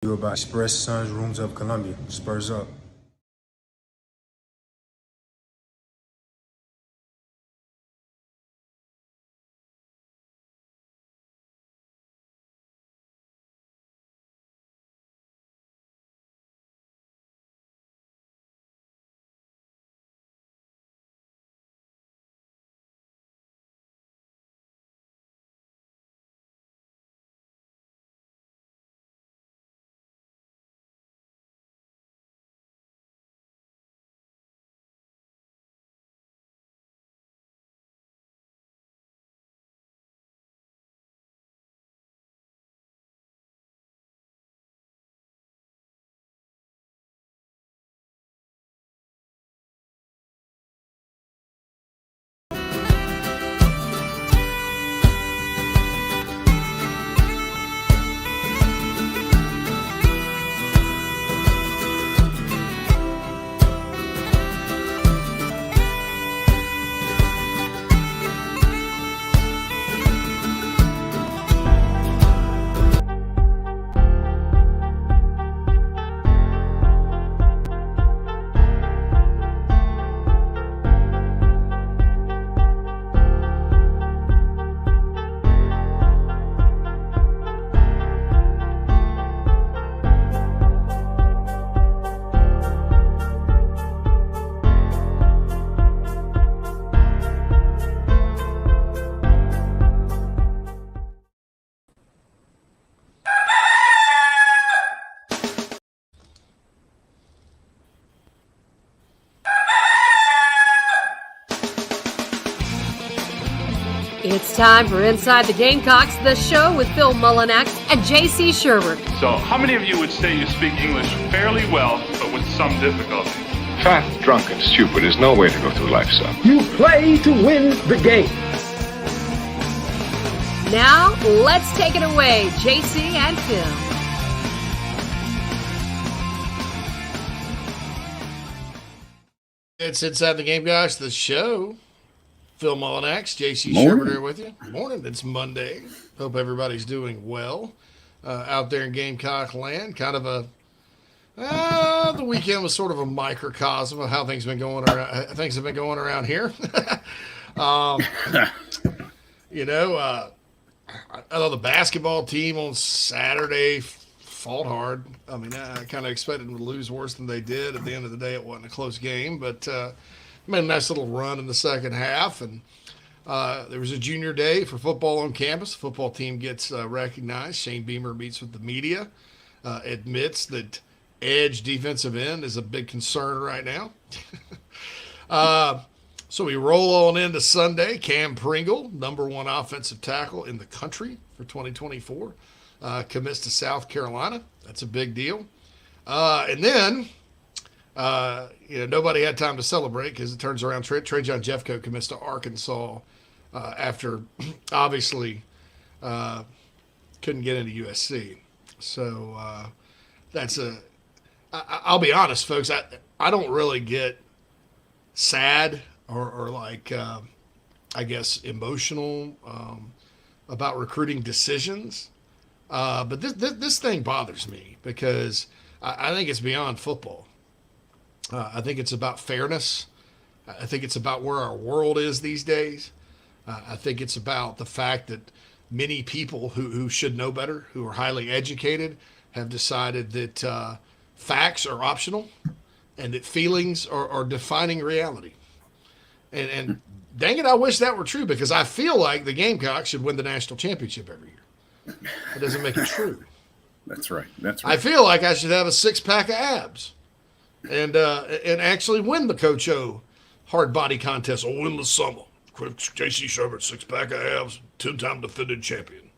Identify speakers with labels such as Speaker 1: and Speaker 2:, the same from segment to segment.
Speaker 1: You about Express Suns Rooms of Columbia. Spurs up.
Speaker 2: It's time for Inside the Gamecocks, the show with Phil Mullinax and J.C. Sherbert.
Speaker 3: So, how many of you would say you speak English fairly well, but with some difficulty?
Speaker 4: Fat, drunk, and stupid is no way to go through life, son.
Speaker 5: You play to win the game.
Speaker 2: Now, let's take it away, J.C. and Phil.
Speaker 6: It's Inside the Gamecocks, the show. Phil Mullinax, J.C.
Speaker 5: Morning.
Speaker 6: Sherbert here with you. Morning. It's Monday. Hope everybody's doing well out there in Gamecock land. Kind of the weekend was sort of a microcosm of how things have been going around here. I know the basketball team on Saturday fought hard. I mean, I kind of expected them to lose worse than they did. At the end of the day, it wasn't a close game, but made a nice little run in the second half. And there was a junior day for football on campus. The football team gets recognized. Shane Beamer meets with the media, admits that edge defensive end is a big concern right now. So we roll on into Sunday. Kam Pringle, number one offensive tackle in the country for 2024, commits to South Carolina. That's a big deal. And then, nobody had time to celebrate because it turns around. Trajan Jeffcoat commits to Arkansas after obviously couldn't get into USC. So I'll be honest, folks. I don't really get sad or like, I guess, emotional about recruiting decisions. But this thing bothers me because I think it's beyond football. I think it's about fairness. I think it's about where our world is these days. I think it's about the fact that many people who should know better, who are highly educated, have decided that facts are optional and that feelings are defining reality. And dang it, I wish that were true because I feel like the Gamecocks should win the national championship every year. It doesn't make it true.
Speaker 5: That's right.
Speaker 6: I feel like I should have a six-pack of abs and actually win the Coach O hard body contest or win the summer. J.C. Sherbert, six-pack of abs, 2-time defending champion.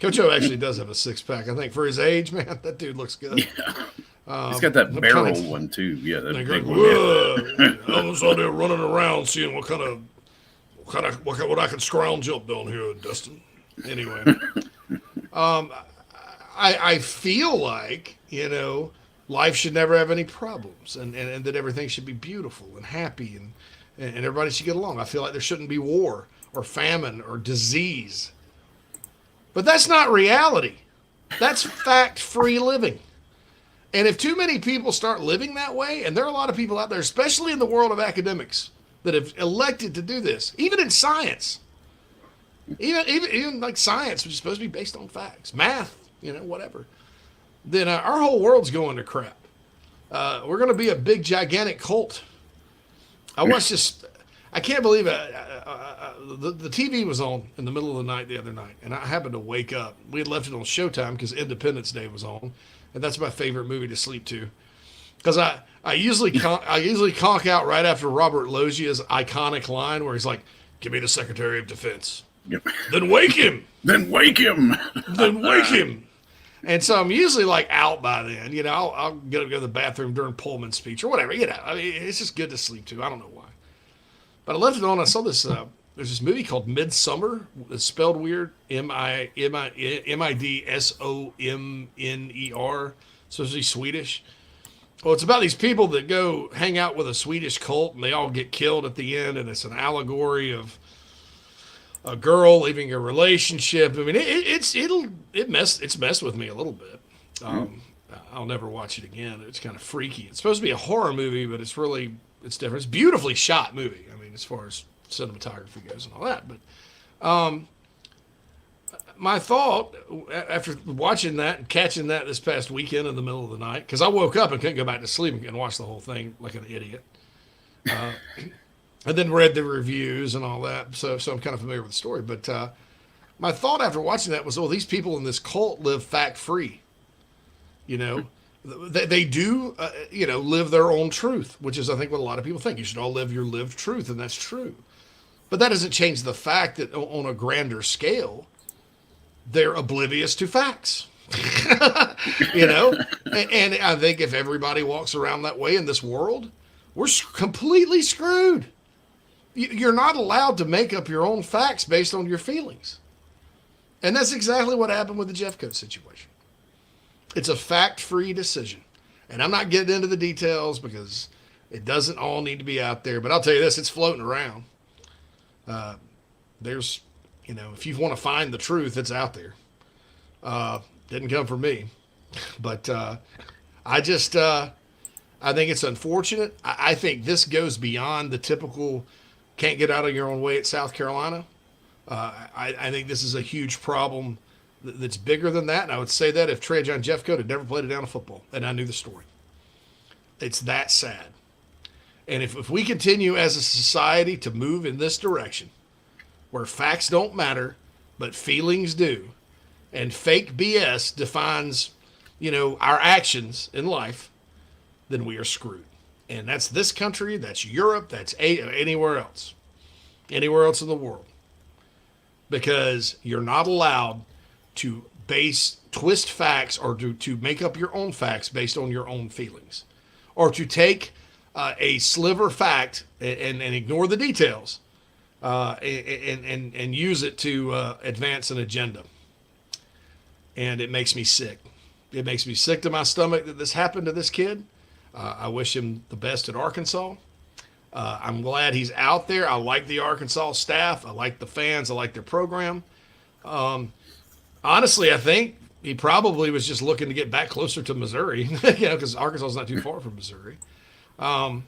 Speaker 6: Coach O actually does have a six-pack. I think for his age, man, that dude looks good.
Speaker 5: Yeah. He's got that barrel one, too. Yeah, that big one.
Speaker 6: I was out there running around seeing what I can scrounge up down here, Dustin. Anyway, I feel like, life should never have any problems and that everything should be beautiful and happy and everybody should get along. I feel like there shouldn't be war or famine or disease. But that's not reality. That's fact-free living. And if too many people start living that way, and there are a lot of people out there, especially in the world of academics, that have elected to do this, even in science, even like science, which is supposed to be based on facts, math, whatever, then our whole world's going to crap. We're going to be a big, gigantic cult. I watched this. I can't believe it. The TV was on in the middle of the night the other night, and I happened to wake up. We had left it on Showtime because Independence Day was on, and that's my favorite movie to sleep to. Because I usually conk out right after Robert Logia's iconic line where he's like, "Give me the Secretary of Defense."
Speaker 5: Yep.
Speaker 6: Then wake him.
Speaker 5: Then wake him.
Speaker 6: Then wake him. And so I'm usually like out by then. I'll go to the bathroom during Pullman's speech or whatever. I mean, it's just good to sleep to. I don't know why. But I left it on. I saw this. There's this movie called Midsummer. It's spelled weird. Midsomner. It's supposed to be Swedish. Well, it's about these people that go hang out with a Swedish cult, and they all get killed at the end. And it's an allegory of a girl leaving a relationship. I mean, it's messed with me a little bit. I'll never watch it again. It's kind of freaky. It's supposed to be a horror movie, but it's different. It's a beautifully shot movie. I mean, as far as cinematography goes and all that. But my thought after watching that and catching that this past weekend in the middle of the night, because I woke up and couldn't go back to sleep and watch the whole thing like an idiot. And then read the reviews and all that, so I'm kind of familiar with the story. But my thought after watching that was, these people in this cult live fact-free. They do, live their own truth, which is, I think, what a lot of people think. You should all live your lived truth, and that's true. But that doesn't change the fact that on a grander scale, they're oblivious to facts. And I think if everybody walks around that way in this world, we're completely screwed. You're not allowed to make up your own facts based on your feelings. And that's exactly what happened with the Jeffcoat situation. It's a fact-free decision. And I'm not getting into the details because it doesn't all need to be out there. But I'll tell you this, it's floating around. There's, if you want to find the truth, it's out there. Didn't come from me. But I think it's unfortunate. I think this goes beyond the typical can't get out of your own way at South Carolina. I think this is a huge problem that's bigger than that. And I would say that if Trajan Jeffcoat had never played a down of football and I knew the story. It's that sad. And if we continue as a society to move in this direction, where facts don't matter, but feelings do, and fake BS defines, our actions in life, then we are screwed. And that's this country, that's Europe, that's anywhere else in the world. Because you're not allowed to twist facts or to make up your own facts based on your own feelings. Or to take a sliver fact and ignore the details and use it to advance an agenda. And it makes me sick. It makes me sick to my stomach that this happened to this kid. I wish him the best at Arkansas. I'm glad he's out there. I like the Arkansas staff. I like the fans. I like their program. Honestly, I think he probably was just looking to get back closer to Missouri, because Arkansas is not too far from Missouri. On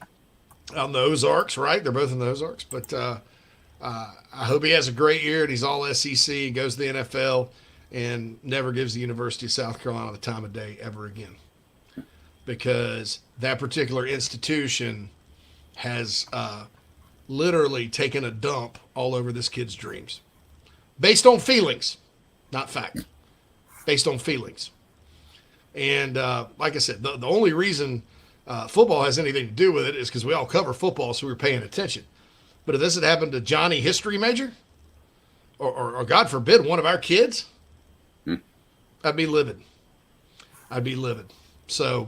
Speaker 6: the Ozarks, right? They're both in the Ozarks. But I hope he has a great year and he's all SEC, goes to the NFL, and never gives the University of South Carolina the time of day ever again. Because that particular institution has literally taken a dump all over this kid's dreams. Based on feelings, not fact. Based on feelings. And like I said, the only reason football has anything to do with it is because we all cover football, so we're paying attention. But if this had happened to Johnny History Major, or God forbid, one of our kids, I'd be livid. So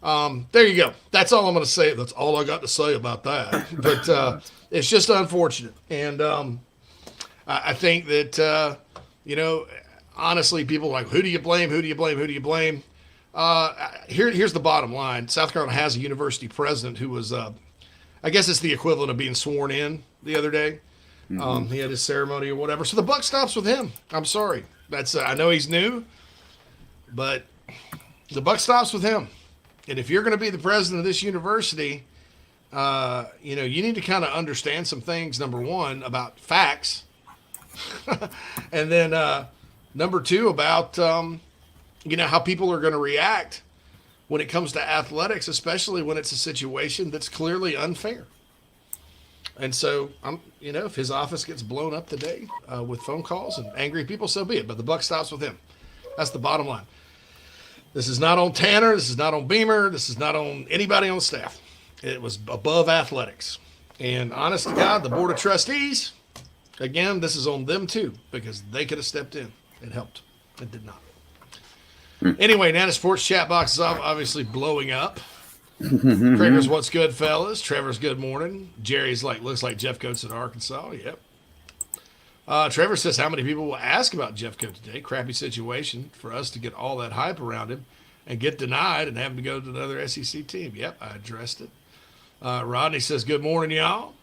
Speaker 6: there you go. That's all I'm going to say. That's all I got to say about that. But it's just unfortunate. And I think that, honestly, people are like, who do you blame? Here's the bottom line. South Carolina has a university president who was, I guess it's the equivalent of being sworn in the other day. He had his ceremony or whatever. So the buck stops with him. I'm sorry. That's I know he's new, but the buck stops with him. And if you're going to be the president of this university, you need to kind of understand some things. Number one, about facts, and then number two, about how people are going to react when it comes to athletics, especially when it's a situation that's clearly unfair. And so, if his office gets blown up today with phone calls and angry people, so be it. But the buck stops with him. That's the bottom line. This is not on Tanner. This is not on Beamer. This is not on anybody on staff. It was above athletics. And honest to God, the Board of Trustees, again, this is on them too, because they could have stepped in and helped. It did not. Anyway, Nana Sports chat box is obviously blowing up. Krager's what's good, fellas. Trevor's good morning. Jerry's looks like Jeffcoat's in Arkansas. Yep. Trevor says, how many people will ask about Jeffcoat today? Crappy situation for us to get all that hype around him and get denied and have him to go to another SEC team. Yep, I addressed it. Rodney says, good morning, y'all.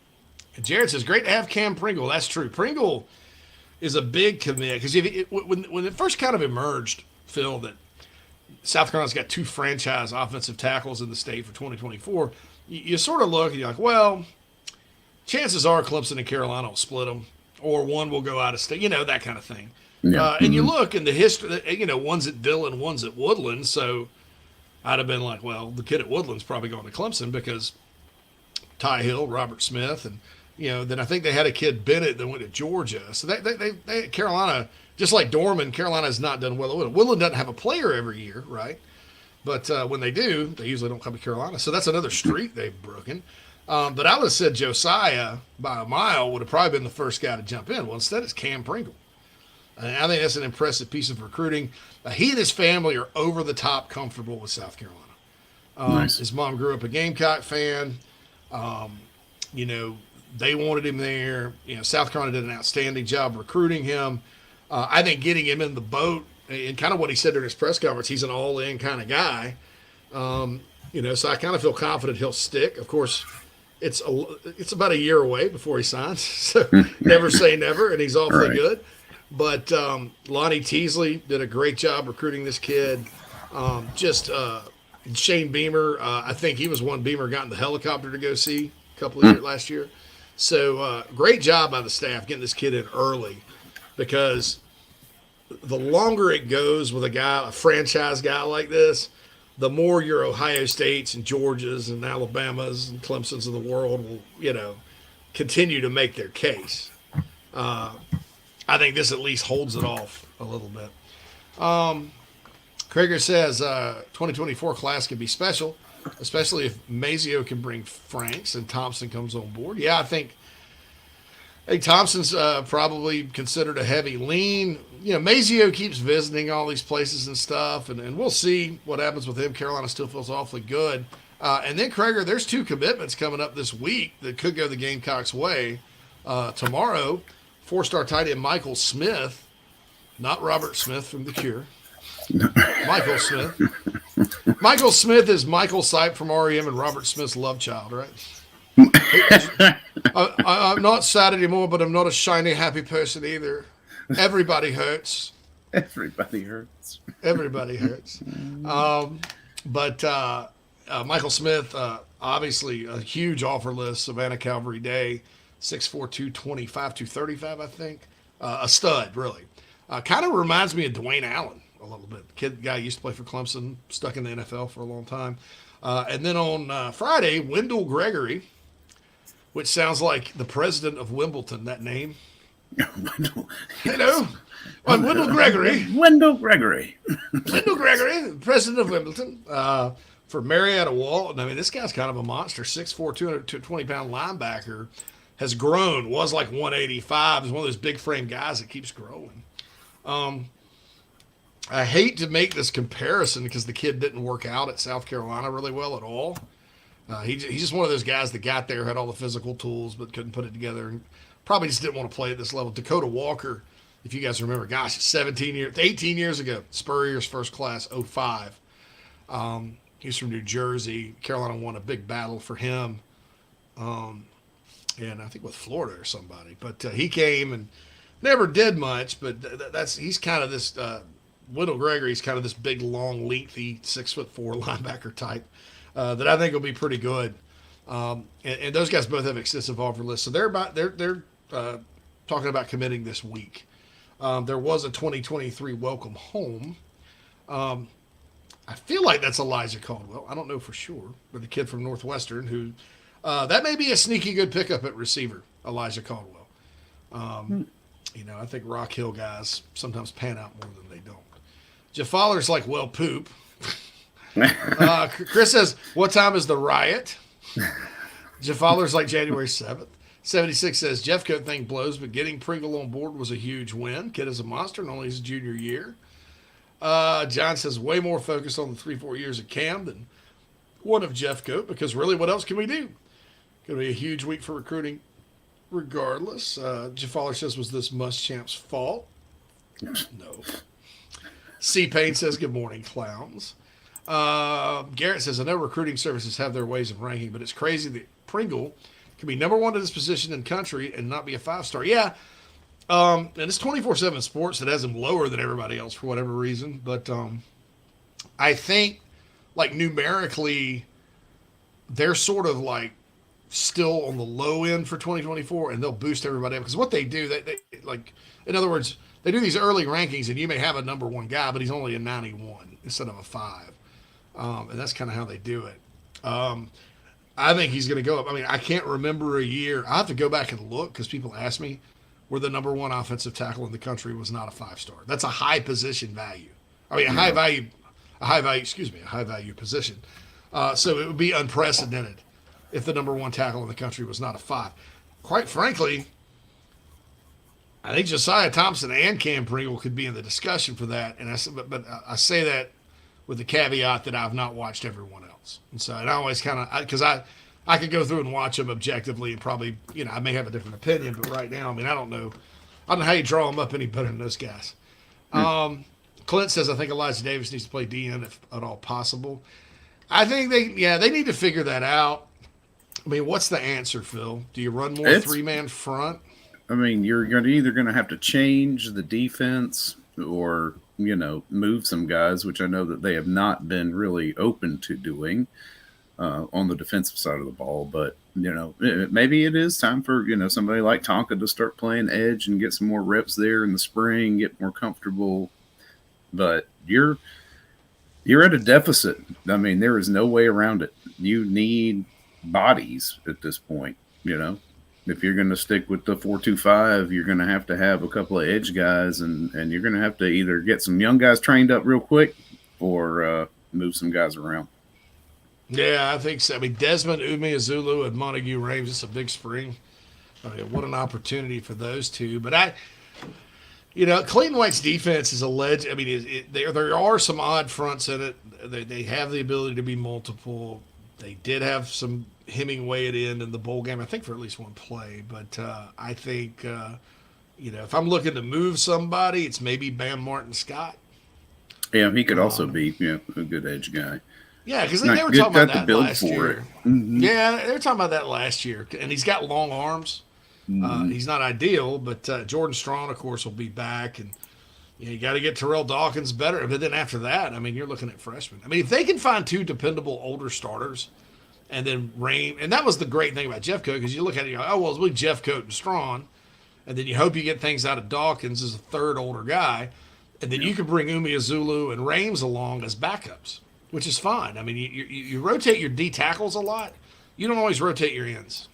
Speaker 6: And Jared says, great to have Kam Pringle. That's true. Pringle is a big commit because when it first kind of emerged, Phil, that South Carolina's got 2 franchise offensive tackles in the state for 2024, you sort of look and you're like, well, chances are Clemson and Carolina will split them, or one will go out of state, that kind of thing. Yeah. And you look in the history, one's at Dillon, one's at Woodland, so I'd have been like, well, the kid at Woodland's probably going to Clemson because Ty Hill, Robert Smith, and then I think they had a kid, Bennett, that went to Georgia. So they Carolina, just like Dorman, Carolina has not done well at Woodland. Woodland doesn't have a player every year, right? But when they do, they usually don't come to Carolina. So that's another streak they've broken. But I would have said Josiah, by a mile, would have probably been the first guy to jump in. Well, instead it's Kam Pringle. And I think that's an impressive piece of recruiting. He and his family are over the top comfortable with South Carolina. Nice. His mom grew up a Gamecock fan. They wanted him there. South Carolina did an outstanding job recruiting him. I think getting him in the boat, and kind of what he said during his press conference, he's an all-in kind of guy. So I kind of feel confident he'll stick. Of course, it's about a year away before he signs, so never say never, and he's awfully good. But Lonnie Teasley did a great job recruiting this kid. Shane Beamer, I think he was one Beamer got in the helicopter to go see a couple of years last year. So great job by the staff getting this kid in early, because the longer it goes with a franchise guy like this, the more your Ohio States and Georgias and Alabamas and Clemsons of the world will, continue to make their case. I think this at least holds it off a little bit. Krager says 2024 class can be special, especially if Mazio can bring Franks and Thompson comes on board. Yeah, I think Thompson's probably considered a heavy lean. Mazio keeps visiting all these places and stuff, and we'll see what happens with him. Carolina still feels awfully good. And then, Krager, there's 2 commitments coming up this week that could go the Gamecocks' way. Tomorrow, 4-star tight end Michael Smith, not Robert Smith from The Cure. Michael Smith. Michael Smith is Michael Sipe from REM and Robert Smith's love child, right? I'm not sad anymore, but I'm not a shiny, happy person either. Everybody hurts.
Speaker 5: Everybody hurts.
Speaker 6: Everybody hurts. But Michael Smith, obviously a huge offer list, Savannah Calvary Day, 6'4", 225, 235, I think. A stud, really. Kind of reminds me of Dwayne Allen a little bit. Guy used to play for Clemson, stuck in the NFL for a long time. And then on Friday, Wendell Gregory, which sounds like the president of Wimbledon, that name.
Speaker 5: Wendell.
Speaker 6: Wendell Gregory.
Speaker 5: Wendell Gregory.
Speaker 6: Wendell Gregory, president of Wimbledon. For Marietta Walton, I mean, this guy's kind of a monster. 6'4", 220-pound linebacker. Has grown, was like 185. Is one of those big frame guys that keeps growing. I hate to make this comparison because the kid didn't work out at South Carolina really well at all. He's just one of those guys that got there, had all the physical tools, but couldn't put it together, and probably just didn't want to play at this level. Dakota Walker, if you guys remember, 18 years ago, Spurrier's first class, 05. He's from New Jersey. Carolina won a big battle for him. And I think with Florida or somebody. But he came and never did much, but he's kind of this Wendell Gregory's kind of this big, long, lengthy 6'4" linebacker type that I think will be pretty good. And those guys both have extensive offer lists, so they're talking about committing this week. There was a 2023 welcome home. I feel like that's Elijah Caldwell. I don't know for sure, but the kid from Northwestern who that may be a sneaky good pickup at receiver, Elijah Caldwell. I think Rock Hill guys sometimes pan out more than they don't. Jeff Fowler's like, well, poop. Chris says, what time is the riot? Jeff Fowler's like January 7th. 76 says, Jeffcoat thing blows, but getting Pringle on board was a huge win. Kid is a monster and only his junior year. John says, way more focused on the 3-4 years of Kam than one of Jeffcoat, because really, what else can we do? Going to be a huge week for recruiting regardless. Jeff Fowler says, was this Muschamp's fault? No. C. Payne says, good morning, clowns. Garrett says, I know recruiting services have their ways of ranking, but it's crazy that Pringle can be number one in this position in country and not be a 5-star. Yeah. And it's 24/7 Sports that has him lower than everybody else for whatever reason. But I think, like, numerically, they're sort of like still on the low end for 2024, and they'll boost everybody up. Because what they do, they like, in other words, they do these early rankings, and you may have a number one guy, but he's only a 91 instead of a 5. And that's kind of how they do it. I think he's going to go up. I mean, I can't remember a year. I have to go back and look because people ask me where the number one offensive tackle in the country was not a 5-star. That's a high position value. I mean, a high value position. So it would be unprecedented if the number one tackle in the country was not a 5. Quite frankly, I think Josiah Thompson and Kam Pringle could be in the discussion for that. And but I say that with the caveat that I've not watched everyone else. And so, and I always kind of, because I could go through and watch them objectively and probably, I may have a different opinion, but right now, I mean, I don't know how you draw them up any better than those guys. Clint says, I think Elijah Davis needs to play DN if at all possible. I think they need to figure that out. I mean, what's the answer, Phil? Do you run more 3-man front?
Speaker 5: I mean, you're either going to have to change the defense or, move some guys, which I know that they have not been really open to doing on the defensive side of the ball. But, maybe it is time for, somebody like Tonka to start playing edge and get some more reps there in the spring, get more comfortable. But you're at a deficit. I mean, there is no way around it. You need bodies at this point, If you're going to stick with the 4-2-5, you're going to have a couple of edge guys, and you're going to have to either get some young guys trained up real quick or move some guys around.
Speaker 6: Yeah, I think so. I mean, Desmond Umeazulu and Montague Rames, it's a big spring. I mean, what an opportunity for those two. But Clayton White's defense is alleged. I mean, there are some odd fronts in it. They have the ability to be multiple. They did have some Hemingway at end in the bowl game, I think, for at least one play. But I think, if I'm looking to move somebody, it's maybe Bam Martin Scott.
Speaker 5: Yeah, he could also be a good edge guy.
Speaker 6: Yeah, because they were talking about that last year.
Speaker 5: Mm-hmm.
Speaker 6: Yeah, they were talking about that last year. And he's got long arms. Mm-hmm. He's not ideal, but Jordan Strawn, of course, will be back. And you got to get Terrell Dawkins better. But then after that, I mean, you're looking at freshmen. I mean, if they can find 2 dependable older starters and then Rain, and that was the great thing about Jeffcoat, because you look at it, it's really Jeffcoat and Strawn. And then you hope you get things out of Dawkins as a third older guy. And then you can bring Umeazulu and Rames along as backups, which is fine. I mean, you rotate your D tackles a lot. You don't always rotate your ends,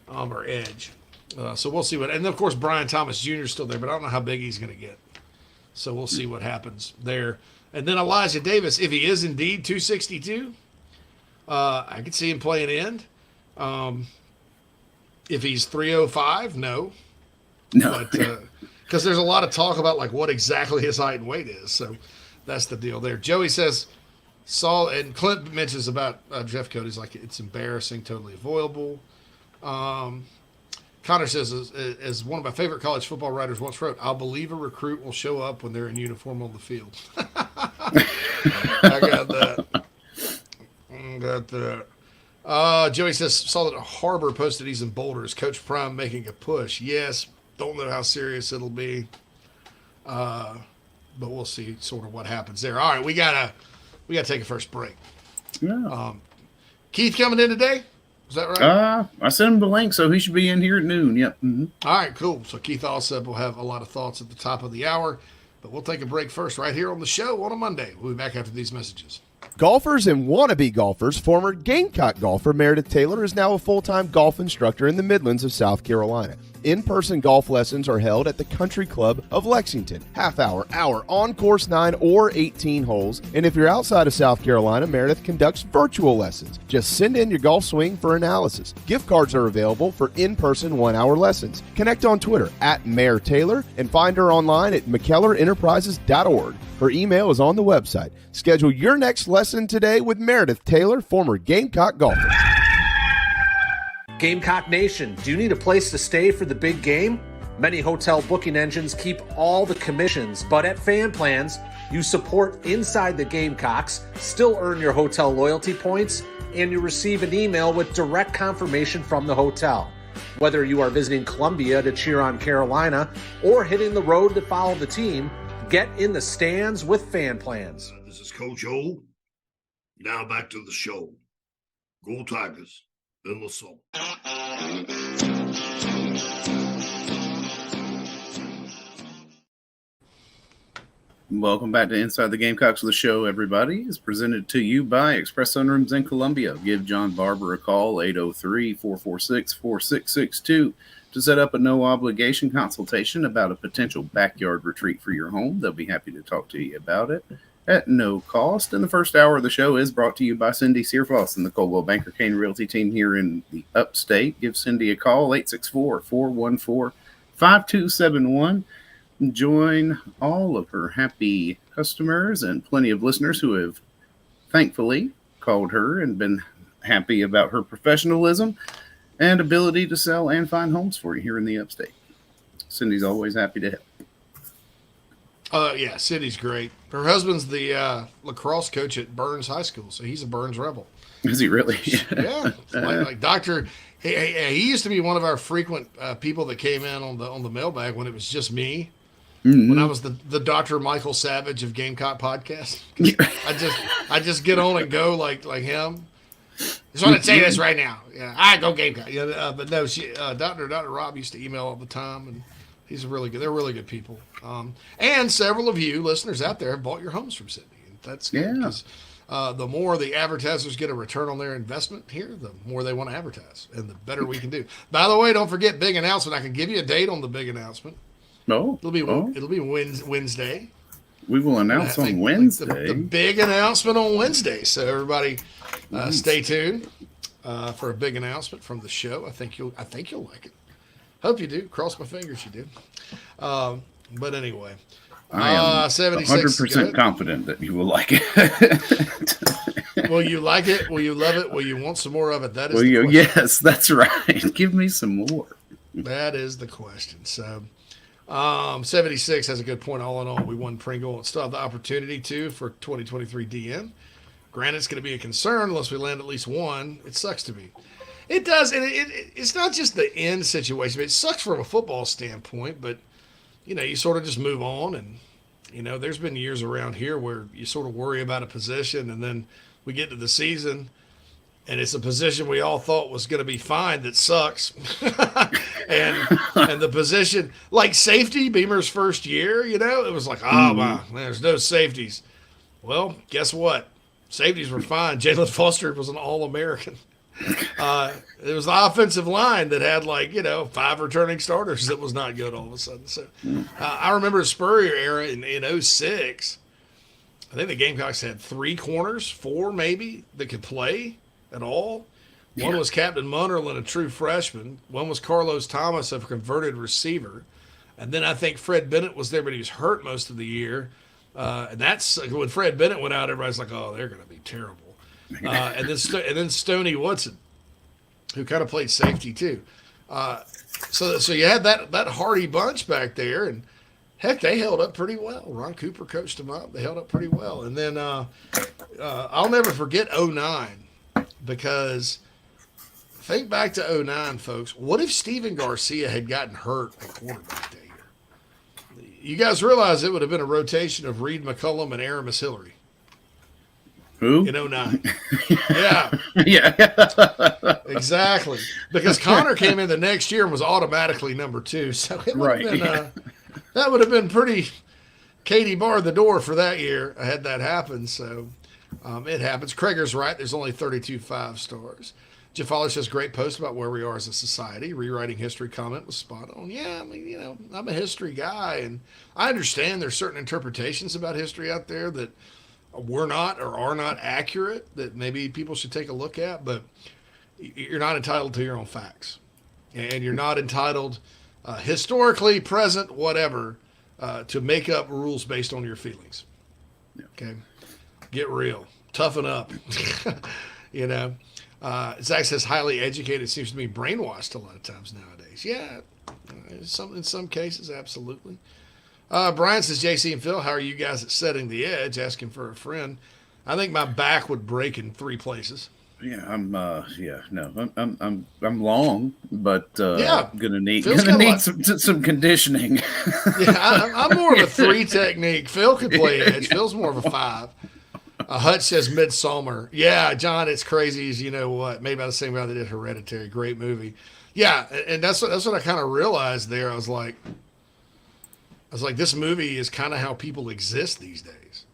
Speaker 6: or edge. So we'll see what. And of course, Brian Thomas Jr. is still there, but I don't know how big he's going to get. So we'll see what happens there. And then Elijah Davis, if he is indeed 262, I could see him playing end. If he's 305, no. But because there's a lot of talk about like what exactly his height and weight is. So that's the deal there. Joey says, and Clint mentions about Jeffcoat. He's like, it's embarrassing, totally avoidable. Connor says, as one of my favorite college football writers once wrote, I'll believe a recruit will show up when they're in uniform on the field. I got that. Joey says, saw that Harbor posted he's in Boulder. Is Coach Prime making a push? Yes. Don't know how serious it'll be. but we'll see sort of what happens there. All right, we gotta take a first break.
Speaker 5: Yeah.
Speaker 6: Keith coming in today? Is that right?
Speaker 5: I sent him the link, so he should be in here at noon. Yep. Mm-hmm.
Speaker 6: All right, cool. So Keith Allsep will have a lot of thoughts at the top of the hour, but we'll take a break first right here on the show on a Monday. We'll be back after these messages.
Speaker 7: Golfers and wannabe golfers, former Gamecock golfer Meredith Taylor is now a full-time golf instructor in the Midlands of South Carolina. In-person golf lessons are held at the Country Club of Lexington. Half-hour, hour, on course 9 or 18 holes. And if you're outside of South Carolina, Meredith conducts virtual lessons. Just send in your golf swing for analysis. Gift cards are available for in-person 1-hour lessons. Connect on Twitter at Mayor Taylor and find her online at McKellarEnterprises.org. Her email is on the website. Schedule your next lesson today with Meredith Taylor, former Gamecock golfer.
Speaker 8: Gamecock Nation, do you need a place to stay for the big game? Many hotel booking engines keep all the commissions, but at Fan Plans, you support inside the Gamecocks, still earn your hotel loyalty points, and you receive an email with direct confirmation from the hotel. Whether you are visiting Columbia to cheer on Carolina or hitting the road to follow the team, get in the stands with Fan Plans.
Speaker 9: This is Coach O. Now back to the show. Go Tigers. In the soul.
Speaker 5: Welcome back to Inside the Gamecocks of the show, everybody. It's presented to you by Express Sunrooms in Columbia. Give John Barber a call, 803-446-4662, to set up a no-obligation consultation about a potential backyard retreat for your home. They'll be happy to talk to you about it at no cost. And the first hour of the show is brought to you by Cindy Searfoss and the Coldwell Banker Kane Realty team here in the upstate. Give Cindy a call, 864-414-5271. Join all of her happy customers and plenty of listeners who have thankfully called her and been happy about her professionalism and ability to sell and find homes for you here in the upstate. Cindy's always happy to help.
Speaker 6: Yeah, Cindy's great. Her husband's the lacrosse coach at Burns High School, so he's a Burns Rebel.
Speaker 5: Is he really?
Speaker 6: Yeah, like Doctor. He used to be one of our frequent people that came in on the mailbag when it was just me. Mm-hmm. When I was the Dr. Michael Savage of Gamecock podcast. I just get on and go like him. Just want to say this right now. Yeah, I go Gamecock. Yeah, but no, Dr. Rob used to email all the time, and they're really good people. And several of you listeners out there have bought your homes from Cindy. And that's good because the more the advertisers get a return on their investment here, the more they want to advertise and the better we can do. By the way, don't forget big announcement. I can give you a date on the big announcement.
Speaker 5: No.
Speaker 6: It'll be Wednesday.
Speaker 5: We will announce on Wednesday.
Speaker 6: The big announcement on Wednesday. So everybody stay tuned for a big announcement from the show. I think you'll like it. Hope you do. Cross my fingers you do. But anyway,
Speaker 5: I am 100% confident that you will like it.
Speaker 6: Will you like it? Will you love it? Will you want some more of it? That is the question.
Speaker 5: Yes, that's right. Give me some more.
Speaker 6: That is the question. So 76 has a good point. All in all, we won Pringle and still have the opportunity to for 2023 DN. Granted, it's going to be a concern unless we land at least one. It sucks to me. It does, and it's not just the end situation. But it sucks from a football standpoint, but you sort of just move on. And there's been years around here where you sort of worry about a position, and then we get to the season, and it's a position we all thought was going to be fine that sucks. and the position, like safety, Beamer's first year, it was like, wow, there's no safeties. Well, guess what? Safeties were fine. Jalen Foster was an All-American. It was the offensive line that had 5 returning starters that was not good all of a sudden. So I remember Spurrier era in 06. I think the Gamecocks had 3 corners, 4 maybe, that could play at all. One was Captain Munnerlin, a true freshman. One was Carlos Thomas, a converted receiver. And then I think Fred Bennett was there, but he was hurt most of the year. And that's when Fred Bennett went out, everybody's like, oh, they're going to be terrible. And then Stoney Woodson, who kind of played safety too. So you had that hardy bunch back there, and heck, they held up pretty well. Ron Cooper coached them up. They held up pretty well. And then I'll never forget 09 because think back to 09, folks. What if Steven Garcia had gotten hurt at quarterback that year? You guys realize it would have been a rotation of Reed McCullum and Aramis Hillary
Speaker 5: Who?
Speaker 6: in 09. Yeah,
Speaker 5: Yeah.
Speaker 6: exactly. Because Connor came in the next year and was automatically number 2. So it would have been, that would have been pretty. Katie barred the door for that year. I had that happen. So it happens. Krager's right. There's only 32 5-stars. Jeff Fowler says, great post about where we are as a society. Rewriting history comment was spot on. Yeah, I mean, I'm a history guy, and I understand there's certain interpretations about history out there that were not or are not accurate that maybe people should take a look at, but you're not entitled to your own facts. And you're not entitled, historically, present, whatever, to make up rules based on your feelings. Okay? Get real. Toughen up. Zach says highly educated seems to be brainwashed a lot of times nowadays. Yeah, in some cases, absolutely. Brian says, JC and Phil, how are you guys at setting the edge? Asking for a friend. I think my back would break in 3 places.
Speaker 5: Yeah, I'm long, but gonna need some conditioning.
Speaker 6: Yeah, I'm more of a 3 technique. Phil could play edge. Phil's more of a 5. Hutch says Midsommar. Yeah, John, it's crazy as you know what. Made by the same guy that did Hereditary. Great movie. Yeah, and that's what I kind of realized there. I was like, this movie is kind of how people exist these days.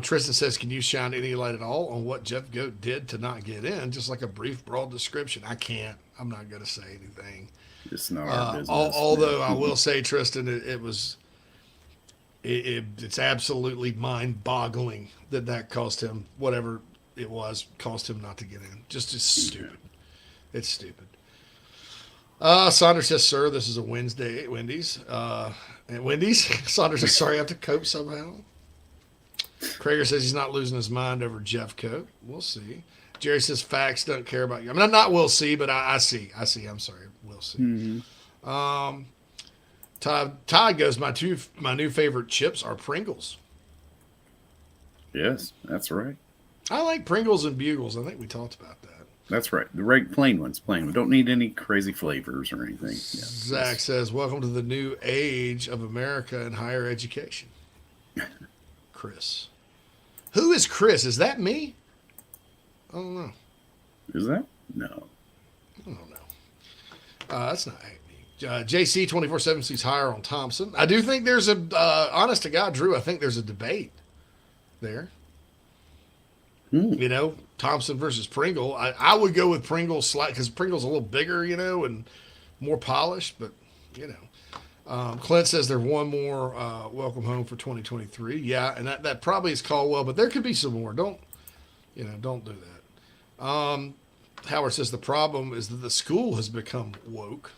Speaker 6: Tristan says, can you shine any light at all on what Jeffcoat did to not get in? Just like a brief, broad description. I can't. I'm not going to say anything.
Speaker 5: It's not our business.
Speaker 6: Although I will say, Tristan, it's absolutely mind-boggling that cost him whatever it was, cost him not to get in. Just stupid. It's stupid. Saunders says, sir, this is a Wednesday at Wendy's. At Wendy's? Saunders says, sorry, I have to cope somehow. Krager says he's not losing his mind over Jeffcoat. We'll see. Jerry says facts don't care about you. I mean, not we'll see, but I see. I'm sorry. We'll see. Mm-hmm. Todd goes, my new favorite chips are Pringles.
Speaker 5: Yes, that's right.
Speaker 6: I like Pringles and Bugles. I think we talked about that.
Speaker 5: That's right. The plain ones. We don't need any crazy flavors or anything. Yeah.
Speaker 6: Zach says, welcome to the new age of America and higher education. Chris. Who is Chris? Is that me? I don't know.
Speaker 5: Is that? No.
Speaker 6: I don't know. That's not me. JC 24/7 sees higher on Thompson. I do think there's honest to God, Drew, I think there's a debate there. Thompson versus Pringle. I would go with Pringle because Pringle's a little bigger, and more polished, but, Clint says there's one more welcome home for 2023. Yeah, and that probably is Caldwell, but there could be some more. Don't do that. Howard says the problem is that the school has become woke.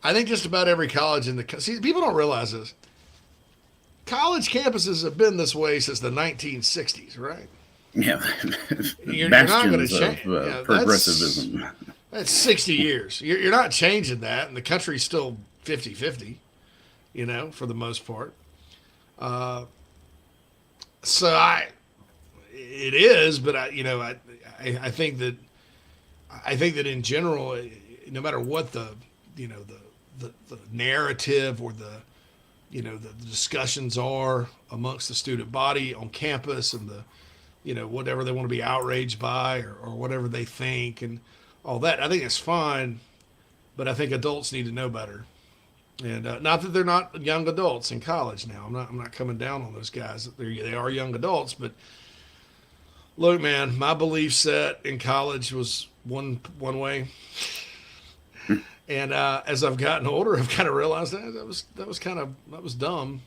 Speaker 6: I think just about every college see, people don't realize this. College campuses have been this way since the 1960s, right?
Speaker 5: Yeah.
Speaker 6: You're not going to change.
Speaker 5: Progressivism.
Speaker 6: That's 60 years. You're not changing that, and the country's still 50-50, for the most part. It is, but I think that in general, no matter what the narrative or the discussions are amongst the student body on campus and the whatever they want to be outraged by or whatever they think and all that, I think it's fine, but I think adults need to know better. And not that they're not young adults in college now. I'm not coming down on those guys. They are young adults, but look, man, my belief set in college was one way. And as I've gotten older, I've kind of realized that was dumb,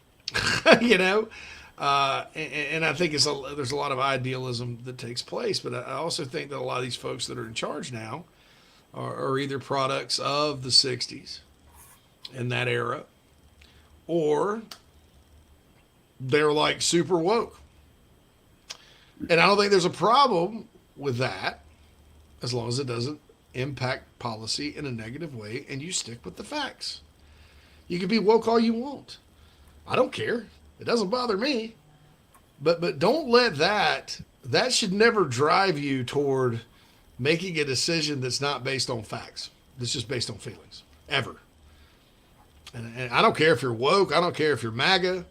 Speaker 6: And I think there's a lot of idealism that takes place. But I also think that a lot of these folks that are in charge now are either products of the 60s and that era, or they're like super woke. And I don't think there's a problem with that as long as it doesn't impact policy in a negative way and you stick with the facts. You can be woke all you want. I don't care. It doesn't bother me. But don't let that should never drive you toward making a decision that's not based on facts. That's just based on feelings. Ever. And I don't care if you're woke. I don't care if you're MAGA.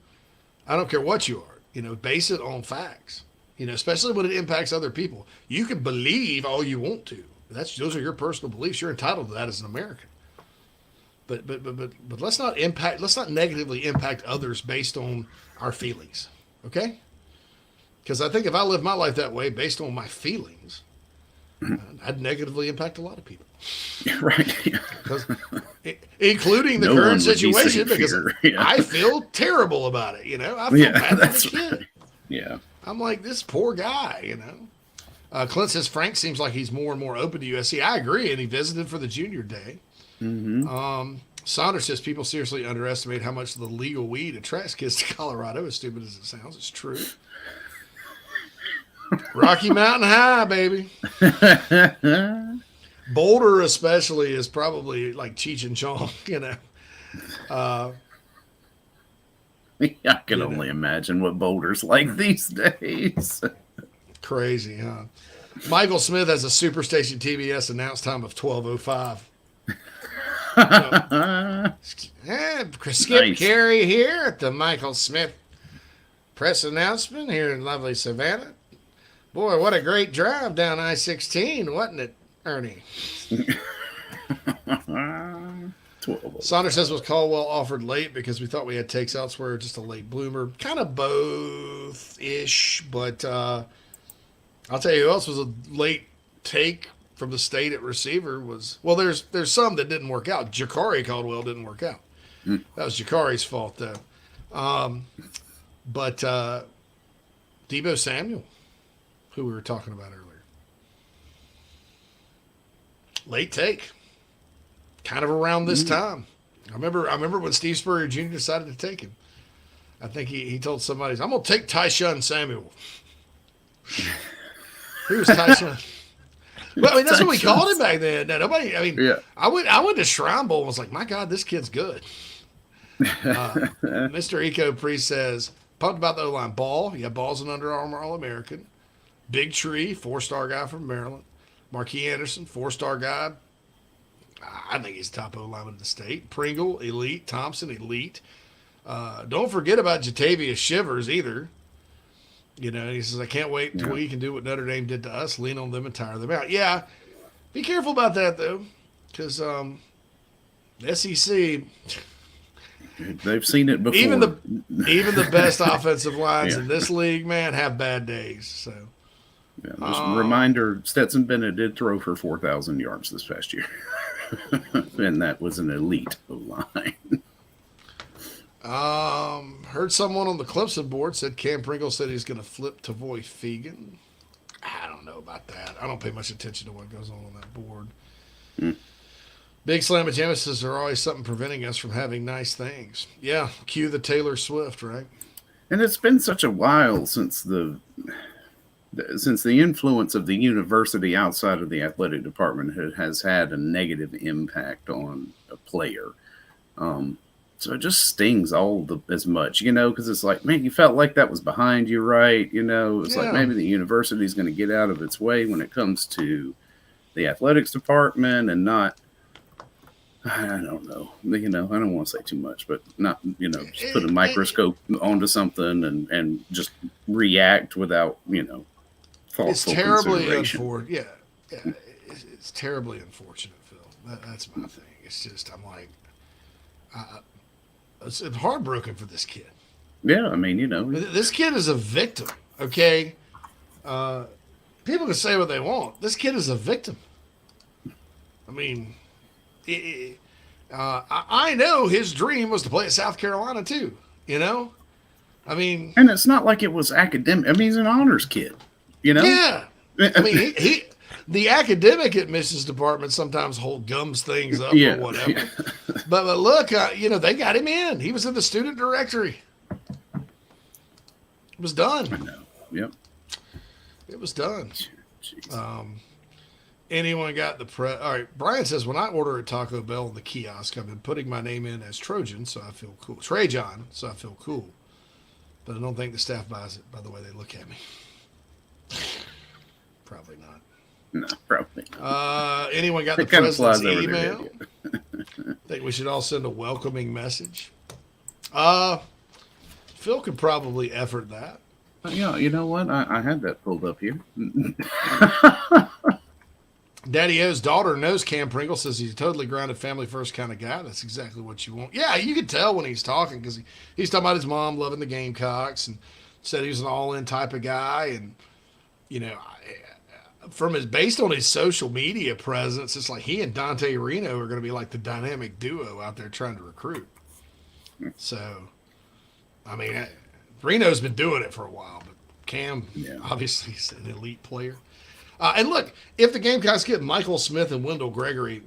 Speaker 6: I don't care what you are. Base it on facts. Especially when it impacts other people. You can believe all you want to. Those are your personal beliefs. You're entitled to that as an American. But let's not negatively impact others based on our feelings. Okay? Because I think if I live my life that way based on my feelings, I'd negatively impact a lot of people.
Speaker 5: Right.
Speaker 6: Including the current situation, because I feel terrible about it. I feel bad for the kid.
Speaker 5: Right. Yeah.
Speaker 6: I'm like, this poor guy, Clint says Frank seems like he's more and more open to USC. I agree, and he visited for the junior day.
Speaker 5: Mm-hmm.
Speaker 6: Saunders says people seriously underestimate how much the legal weed attracts kids to Colorado. As stupid as it sounds, it's true. Rocky Mountain High, baby. Boulder especially is probably like Cheech and Chong,
Speaker 5: I can only imagine what Boulder's like these days.
Speaker 6: Crazy, huh? Michael Smith has a Superstation TBS announce time of 12:05. Skip nice. Carey here at the Michael Smith press announcement here in lovely Savannah. Boy, what a great drive down I-16, wasn't it, Ernie? Saunders says, was Caldwell offered late because we thought we had takes elsewhere, just a late bloomer? Kind of both-ish, but I'll tell you who else was a late take from the state at receiver was, well, there's some that didn't work out. Jakari Caldwell didn't work out. That was Jakari's fault, though. But Deebo Samuel, who we were talking about earlier. Late take. Kind of around this time. I remember when Steve Spurrier Jr. decided to take him. I think he told somebody, I'm going to take Tyshawn Samuel. Who was Tyshawn? Well, that's what we called him back then. Now, nobody, I went to Shrine Bowl and was like, my God, this kid's good. Mr. Eco Priest says, pumped about the O-line. Ball. Yeah, Ball's an Under Armour All-American. Big Tree, 4-star guy from Maryland. Marquis Anderson, 4-star guy. I think he's top O-lineman in the state. Pringle, elite. Thompson, elite. Don't forget about Jatavius Shivers either. He says, I can't wait until we can do what Notre Dame did to us, lean on them and tire them out. Yeah, be careful about that, though, because the SEC...
Speaker 5: They've seen it before.
Speaker 6: Even the best offensive lines in this league, man, have bad days. So,
Speaker 5: just a reminder: Stetson Bennett did throw for 4,000 yards this past year, and that was an elite line.
Speaker 6: Heard someone on the Clemson board said Kam Pringle said he's going to flip to Tavoy Fegan. I don't know about that. I don't pay much attention to what goes on that board. Big Slam Genesis are always something preventing us from having nice things. Yeah, cue the Taylor Swift, right?
Speaker 5: And it's been such a while since the influence of the university outside of the athletic department has had a negative impact on a player. So it just stings as much, because it's like, man, you felt like that was behind you, right? It's like maybe the university is going to get out of its way when it comes to the athletics department and not. I don't know. I don't want to say too much, but not, just put a microscope onto something and just react without, thoughtful
Speaker 6: It's terribly
Speaker 5: consideration.
Speaker 6: unfortunate. Yeah. It's terribly unfortunate, Phil. That's my thing. It's just, I'm like, I'm heartbroken for this kid.
Speaker 5: Yeah,
Speaker 6: This kid is a victim, okay? People can say what they want. This kid is a victim. I know his dream was to play at South Carolina too, And
Speaker 5: it's not like it was academic. He's an honors kid,
Speaker 6: Yeah. The academic admissions department sometimes gums things up or whatever. Yeah. But look, they got him in. He was in the student directory. It was done.
Speaker 5: I know. Yep.
Speaker 6: It was done. Anyone got the press? All right. Brian says, when I order at Taco Bell in the kiosk, I've been putting my name in as Trojan, so I feel cool. Trajan, so I feel cool. But I don't think the staff buys it by the way they look at me. Probably not.
Speaker 5: No, probably not.
Speaker 6: Anyone got the president's email? Think we should all send a welcoming message. Phil could probably effort that.
Speaker 5: Yeah, you know what? I had that pulled up here.
Speaker 6: Daddy O's daughter knows Kam Pringle, says he's a totally grounded, family first kind of guy. That's exactly what you want. Yeah, you could tell when he's talking because he's talking about his mom loving the Gamecocks and said he was an all in type of guy. And, you know, based on his social media presence, it's like he and Dante Reno are going to be like the dynamic duo out there trying to recruit. So, I mean, Reno's been doing it for a while, but Kam, obviously, is an elite player. And look, if the Gamecocks get Michael Smith and Wendell Gregory,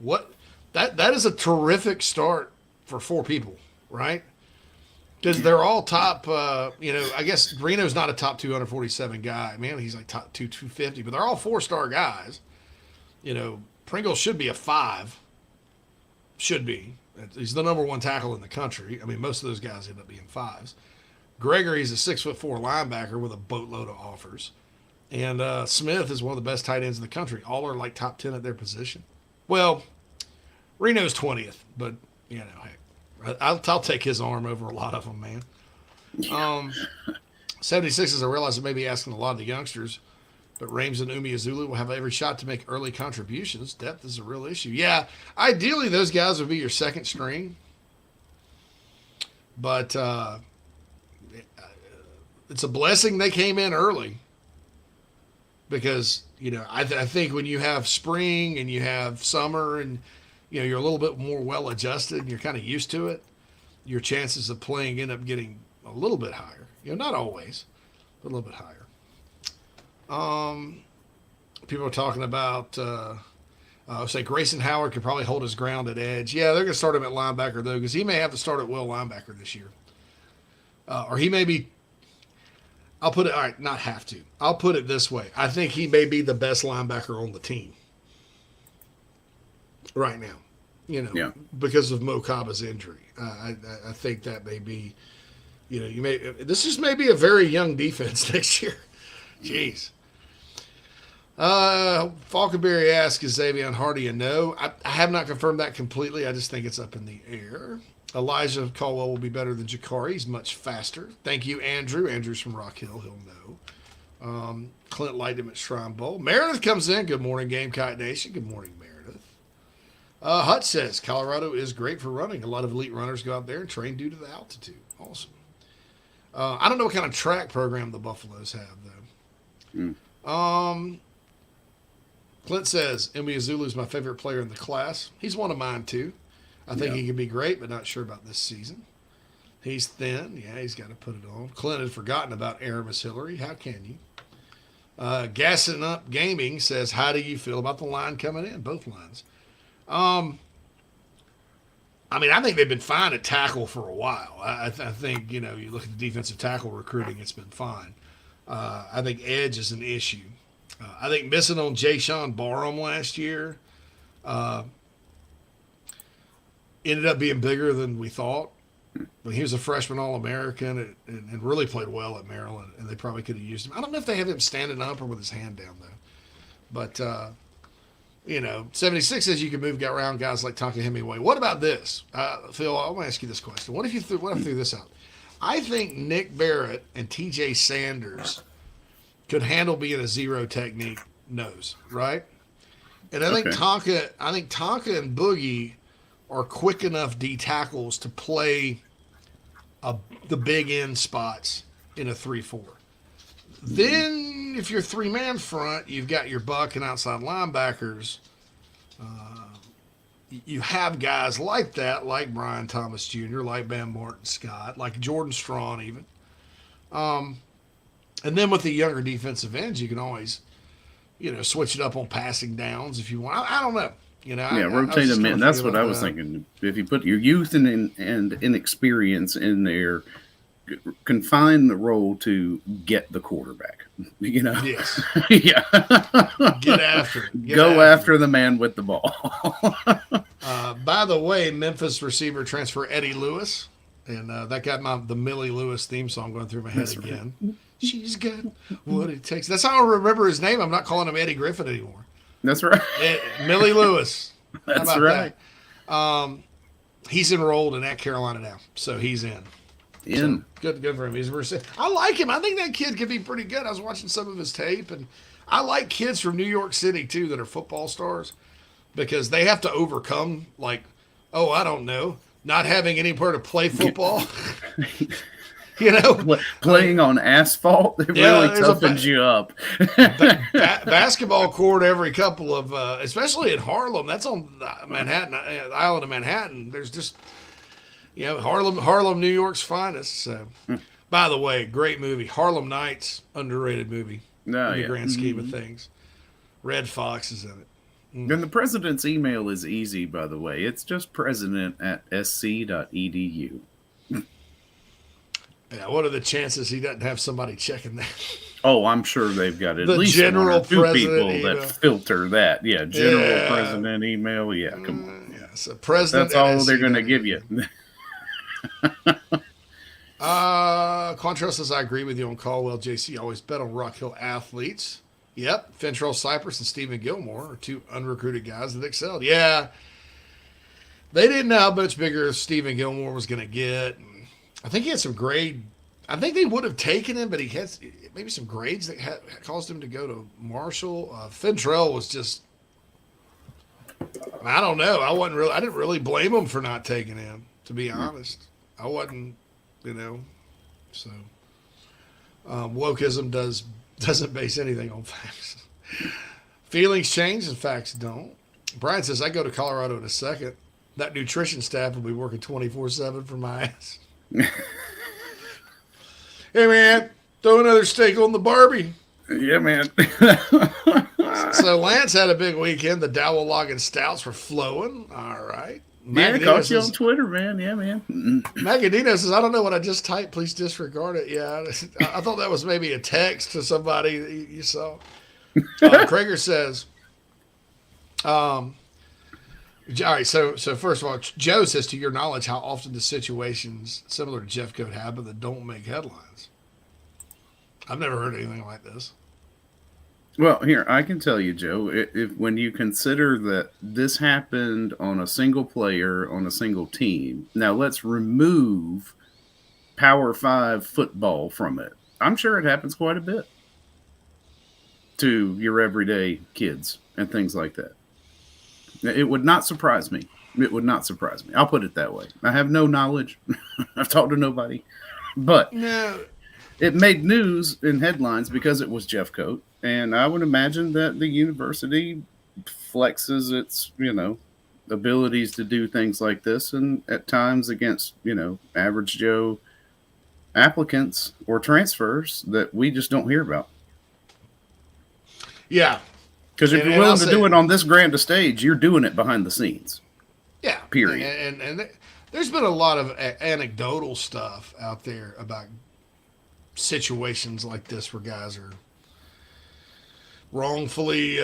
Speaker 6: that is a terrific start for 4 people, right? Because they're all top. I guess Reno's not a top 247 guy. Man, he's like top 250, but they're all 4-star guys. You know, Pringle should be a 5. Should be. He's the number 1 tackle in the country. I mean, most of those guys end up being 5s. Gregory's a 6'4" linebacker with a boatload of offers. And Smith is one of the best tight ends in the country. All are like top 10 at their position. Well, Reno's 20th, but, you know, heck, I'll take his arm over a lot of them, man. 76ers, I realize I may be asking a lot of the youngsters, but Rames and Umi Azulu will have every shot to make early contributions. Depth is a real issue. Yeah, ideally those guys would be your second string. But it's a blessing they came in early. Because, you know, I think when you have spring and you have summer and, you know, you're a little bit more well-adjusted and you're kind of used to it, your chances of playing end up getting a little bit higher. You know, not always, but a little bit higher. People are talking about, say Grayson Howard could probably hold his ground at edge. Yeah, they're going to start him at linebacker, though, because he may have to start at will linebacker this year. Or he may be. I'll put it, all right, not have to. I'll put it this way. I think he may be the best linebacker on the team right now, you know, because of Mo Kaba's injury. I think that may be, you know, this just may be a very young defense next year. Jeez. Falconberry asks, is Xavier Hardy a no? I have not confirmed that completely. I just think it's up in the air. Elijah Caldwell will be better than Jakari. He's much faster. Thank you, Andrew. Andrew's from Rock Hill. He'll know. Clint liked him at Shrine Bowl. Meredith comes in. Good morning, Gamecock Nation. Good morning, Meredith. Hutch says, Colorado is great for running. A lot of elite runners go out there and train due to the altitude. Awesome. I don't know what kind of track program the Buffaloes have, though. Clint says, Emi Azulu is my favorite player in the class. He's one of mine, too. I think he can be great, but not sure about this season. He's thin. Yeah, he's got to put it on. Clint had forgotten about Aramis Hillary. How can you? Gassing Up Gaming says, how do you feel about the line coming in? Both lines. I mean, I think they've been fine at tackle for a while. I think, you know, you look at the defensive tackle recruiting, it's been fine. I think edge is an issue. I think missing on Jayshon Barham last year ended up being bigger than we thought. But he was a freshman All-American and really played well at Maryland, and they probably could have used him. I don't know if they have him standing up or with his hand down, though. But, you know, 76 says you can move around guys like Tonka Hemingway. What about this? Phil, I want to ask you this question. What if I threw this out? I think Nick Barrett and TJ Sanders could handle being a zero technique nose, right? And I think Tonka and Boogie are quick enough D tackles to play the big end spots in a 3-4. Then if you're 3-man front, you've got your buck and outside linebackers. You have guys like that, like Brian Thomas Jr., like Van Martin Scott, like Jordan Strawn even. And then with the younger defensive ends, you can always, you know, switch it up on passing downs if you want. I don't know. You know,
Speaker 5: rotate them in. That's what I was thinking. If you put your youth and inexperience in there, confine the role to get the quarterback. You know,
Speaker 6: yes,
Speaker 5: yeah,
Speaker 6: get after it.
Speaker 5: Go after the man with the ball.
Speaker 6: By the way, Memphis receiver transfer Eddie Lewis, and that got the Millie Lewis theme song going through my head again. Right. She's got what it takes. That's how I remember his name. I'm not calling him Eddie Griffin anymore.
Speaker 5: That's right.
Speaker 6: Millie Lewis.
Speaker 5: That's right.
Speaker 6: That? he's enrolled in at Carolina now, so he's in. So, good for him. I like him. I think that kid could be pretty good. I was watching some of his tape, and I like kids from New York City too that are football stars because they have to overcome I don't know, not having anywhere to play football.
Speaker 5: Playing on asphalt, it really toughens you up.
Speaker 6: Basketball court every couple of, especially in Harlem. That's on Manhattan, the island of Manhattan. There's just, Harlem, New York's finest. So, by the way, great movie. Harlem Nights, underrated movie in the grand scheme of things. Red Fox is in it.
Speaker 5: And the president's email is easy, by the way. It's just president@sc.edu.
Speaker 6: Yeah, what are the chances he doesn't have somebody checking that?
Speaker 5: Oh, I'm sure they've got at
Speaker 6: the
Speaker 5: least
Speaker 6: general
Speaker 5: one or two people
Speaker 6: email.
Speaker 5: that filter that. Yeah, general president email. Yeah, come on.
Speaker 6: Yeah, so president.
Speaker 5: That's all they're going to give you.
Speaker 6: Quantrell says, I agree with you on Caldwell. JC always bet on Rock Hill athletes. Yep, Fentrell Cypress and Stephen Gilmore are two unrecruited guys that excelled. Yeah, they didn't know how much bigger Stephen Gilmore was going to get. I think he had some grade. I think they would have taken him, but he had maybe some grades that caused him to go to Marshall. Fentrell was just, I don't know. I didn't really blame him for not taking him, to be honest. I wasn't, so wokeism doesn't base anything on facts. Feelings change and facts don't. Brian says, I go to Colorado in a second. That nutrition staff will be working 24/7 for my ass. Hey man, throw another steak on the Barbie.
Speaker 5: Yeah, man.
Speaker 6: So Lance had a big weekend. The Dowell Logging Stouts were flowing. All right.
Speaker 5: Yeah, caught you on Twitter, man. Yeah, man.
Speaker 6: Magadino says, I don't know what I just typed. Please disregard it. Yeah, I thought that was maybe a text to somebody that you saw. Krager says, all right, so first of all, Joe says, to your knowledge, how often do situations similar to Jeffcoat happen that don't make headlines? I've never heard anything like this.
Speaker 5: Well, here, I can tell you, Joe, when you consider that this happened on a single player, on a single team, now let's remove Power 5 football from it. I'm sure it happens quite a bit to your everyday kids and things like that. It would not surprise me. It would not surprise me. I'll put it that way. I have no knowledge. I've talked to nobody. But
Speaker 6: no.
Speaker 5: It made news in headlines because it was Jeffcoat. And I would imagine that the university flexes its, abilities to do things like this. And at times against, average Joe applicants or transfers that we just don't hear about.
Speaker 6: Yeah.
Speaker 5: Because if you're willing to do it on this grand a stage, you're doing it behind the scenes.
Speaker 6: Yeah.
Speaker 5: Period.
Speaker 6: And there's been a lot of anecdotal stuff out there about situations like this where guys are wrongfully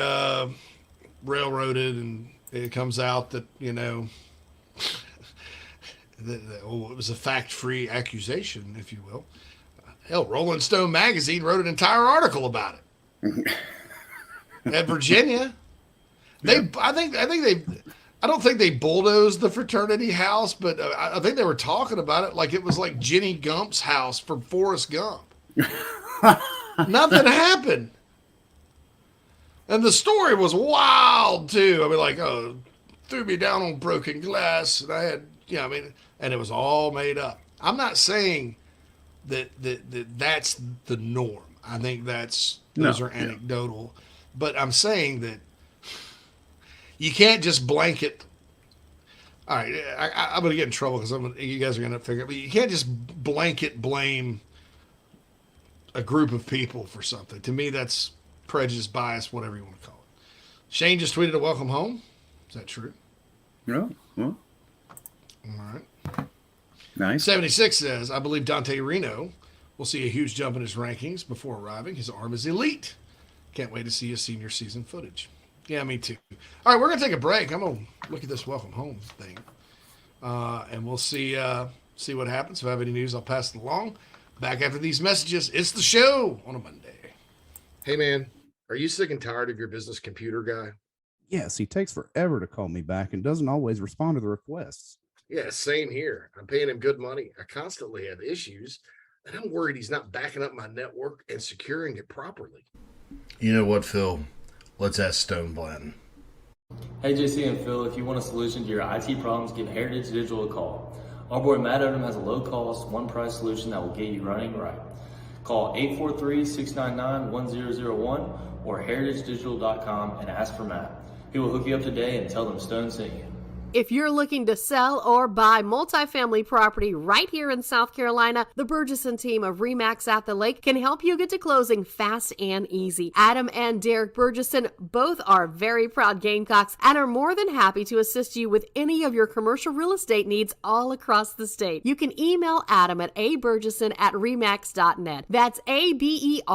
Speaker 6: railroaded, and it comes out that, it was a fact-free accusation, if you will. Hell, Rolling Stone magazine wrote an entire article about it. At Virginia, I don't think they bulldozed the fraternity house, but I think they were talking about it like it was like Jenny Gump's house from Forrest Gump. Nothing happened. And the story was wild too. I mean, threw me down on broken glass, and I had, and it was all made up. I'm not saying that that's the norm. I think those are anecdotal. Yeah. But I'm saying that you can't just blanket. All right, I'm going to get in trouble because you guys are going to figure it. But you can't just blanket blame a group of people for something. To me, that's prejudice, bias, whatever you want to call it. Shane just tweeted a welcome home. Is that true?
Speaker 5: No. Well.
Speaker 6: All right.
Speaker 5: Nice.
Speaker 6: 76 says, I believe Dante Reno will see a huge jump in his rankings before arriving. His arm is elite. Can't wait to see his senior season footage. Yeah, me too. All right, we're going to take a break. I'm going to look at this welcome home thing. And we'll see what happens. If I have any news, I'll pass it along. Back after these messages. It's the show on a Monday. Hey, man, are you sick and tired of your business computer guy?
Speaker 10: Yes, he takes forever to call me back and doesn't always respond to the requests.
Speaker 6: Yeah, same here. I'm paying him good money. I constantly have issues, and I'm worried he's not backing up my network and securing it properly. You know what, Phil? Let's ask Stone Blanton.
Speaker 10: Hey JC and Phil, if you want a solution to your IT problems, give Heritage Digital a call. Our boy Matt Odom has a low-cost, one-price solution that will get you running right. Call 843-699-1001 or heritagedigital.com and ask for Matt. He will hook you up today and tell them Stone sent you.
Speaker 2: If you're looking to sell or buy multifamily property right here in South Carolina, the Burgesson team of RE/MAX at the Lake can help you get to closing fast and easy. Adam and Derek Burgesson both are very proud Gamecocks and are more than happy to assist you with any of your commercial real estate needs all across the state. You can email Adam at aburgesson@remax.net. That's ABERGESON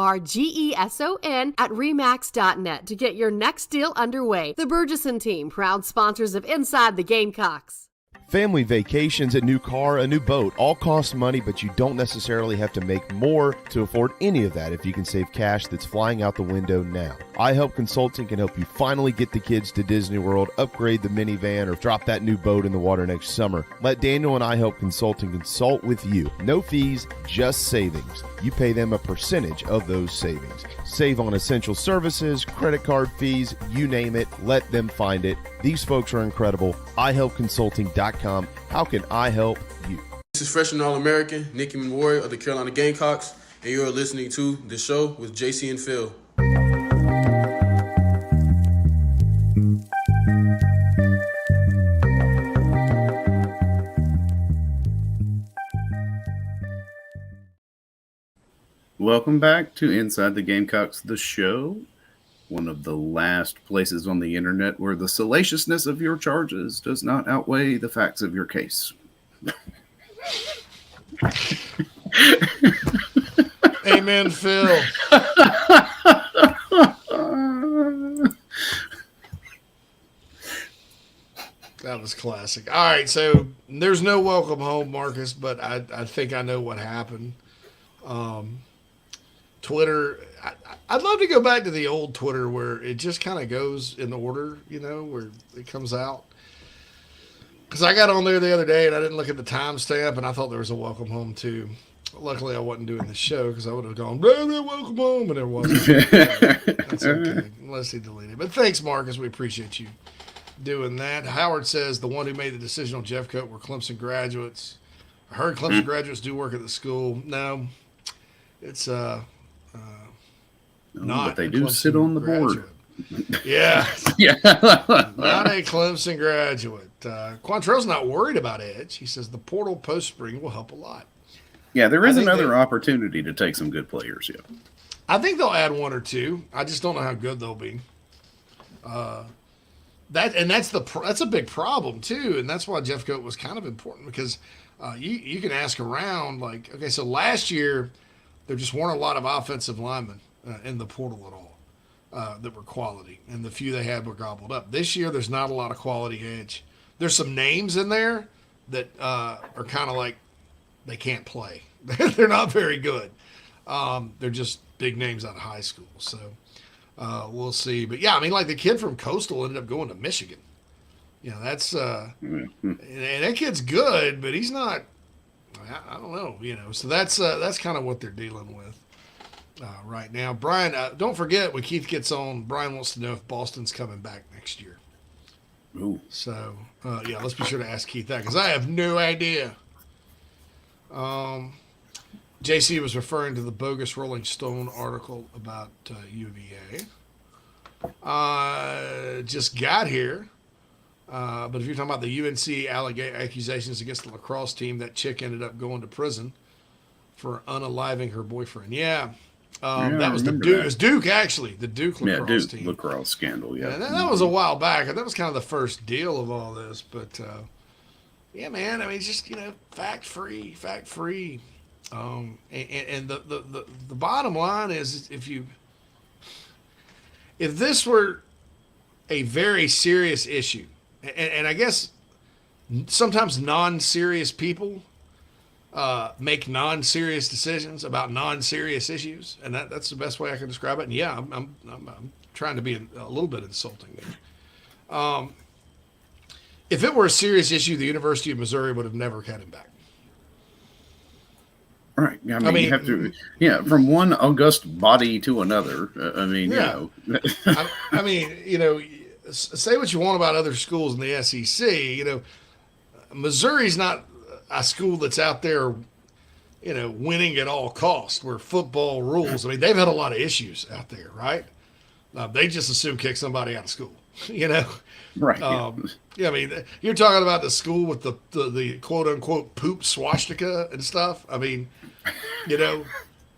Speaker 2: at remax.net to get your next deal underway. The Burgesson team, proud sponsors of Inside the Gamecocks.
Speaker 7: Family vacations, a new car, a new boat, all cost money, but you don't necessarily have to make more to afford any of that if you can save cash that's flying out the window now. iHelp Consulting can help you finally get the kids to Disney World, upgrade the minivan, or drop that new boat in the water next summer. Let Daniel and iHelp Consulting consult with you. No fees, just savings. You pay them a percentage of those savings. Save on essential services, credit card fees, you name it, let them find it. These folks are incredible. iHelpConsulting.com. How can I help you?
Speaker 11: This is freshman All-American Nikki Memorial of the Carolina Gamecocks, and you're listening to The Show with JC and Phil.
Speaker 5: Welcome back to Inside the Gamecocks, the show. One of the last places on the internet where the salaciousness of your charges does not outweigh the facts of your case.
Speaker 6: Amen, Phil. That was classic. All right, so there's no welcome home, Marcus, but I think I know what happened. Twitter, I'd love to go back to the old Twitter where it just kind of goes in order, where it comes out. Because I got on there the other day and I didn't look at the timestamp and I thought there was a welcome home too. Luckily, I wasn't doing the show because I would have gone, blah, blah, welcome home, and there wasn't. That's okay, unless he deleted it. But thanks, Marcus. We appreciate you doing that. Howard says the one who made the decision on Jeffcoat were Clemson graduates. I heard Clemson graduates do work at the school. No, it's not.
Speaker 5: But they do sit on the board.
Speaker 6: Yeah.
Speaker 5: Yeah.
Speaker 6: Not a Clemson graduate. Quantrell's not worried about Edge. He says the portal post-spring will help a lot.
Speaker 5: Yeah, there is another opportunity to take some good players. Yeah,
Speaker 6: I think they'll add one or two. I just don't know how good they'll be. That's a big problem too, and that's why Jeffcoat was kind of important because you can ask around like, okay, so last year there just weren't a lot of offensive linemen in the portal at all that were quality, and the few they had were gobbled up. This year there's not a lot of quality edge. There's some names in there that are kind of like they can't play. They're not very good. They're just big names out of high school. So we'll see. But yeah, I mean, like the kid from Coastal ended up going to Michigan. That's and that kid's good, but he's not. I don't know. So that's kind of what they're dealing with right now. Brian, don't forget when Keith gets on. Brian wants to know if Boston's coming back next year.
Speaker 5: Ooh.
Speaker 6: So yeah, let's be sure to ask Keith that because I have no idea. JC was referring to the bogus Rolling Stone article about UVA. Just got here. But if you're talking about the UNC accusations against the lacrosse team, that chick ended up going to prison for unaliving her boyfriend. Yeah. That was Duke. It was Duke, actually. The Duke lacrosse team.
Speaker 5: Lacrosse scandal, yeah.
Speaker 6: And that was a while back. And that was kind of the first deal of all this. But, yeah, man, I mean, it's just, fact-free. And the bottom line is if this were a very serious issue, and I guess sometimes non-serious people make non-serious decisions about non-serious issues, and that's the best way I can describe it. And yeah, I'm trying to be a little bit insulting there. if it were a serious issue, the University of Missouri would have never had him back.
Speaker 5: Right. I mean, you have to, from one august body to another.
Speaker 6: Say what you want about other schools in the SEC. Missouri's not a school that's out there, winning at all costs where football rules. I mean, they've had a lot of issues out there, right? They just assume kick somebody out of school,
Speaker 5: Right.
Speaker 6: I mean, you're talking about the school with the quote unquote poop swastika and stuff. I mean,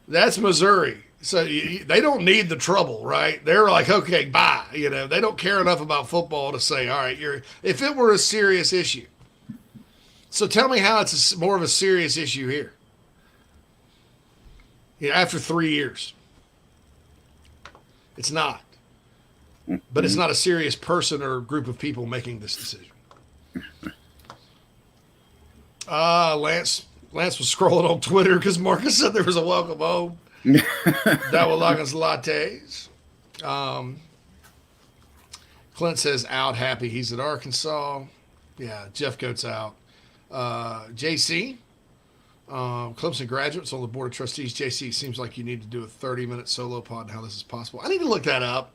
Speaker 6: that's Missouri. So they don't need the trouble, right? They're like, okay, bye. They don't care enough about football to say, all right, if it were a serious issue. So tell me how it's more of a serious issue here. After 3 years. It's not. But it's not a serious person or group of people making this decision. Lance was scrolling on Twitter because Marcus said there was a welcome home. That will lock us lattes. Clint says out happy he's at Arkansas. Yeah, Jeffcoat's out. JC, Clemson graduates on the board of trustees. JC, seems like you need to do a 30-minute solo pod on how this is possible. I need to look that up.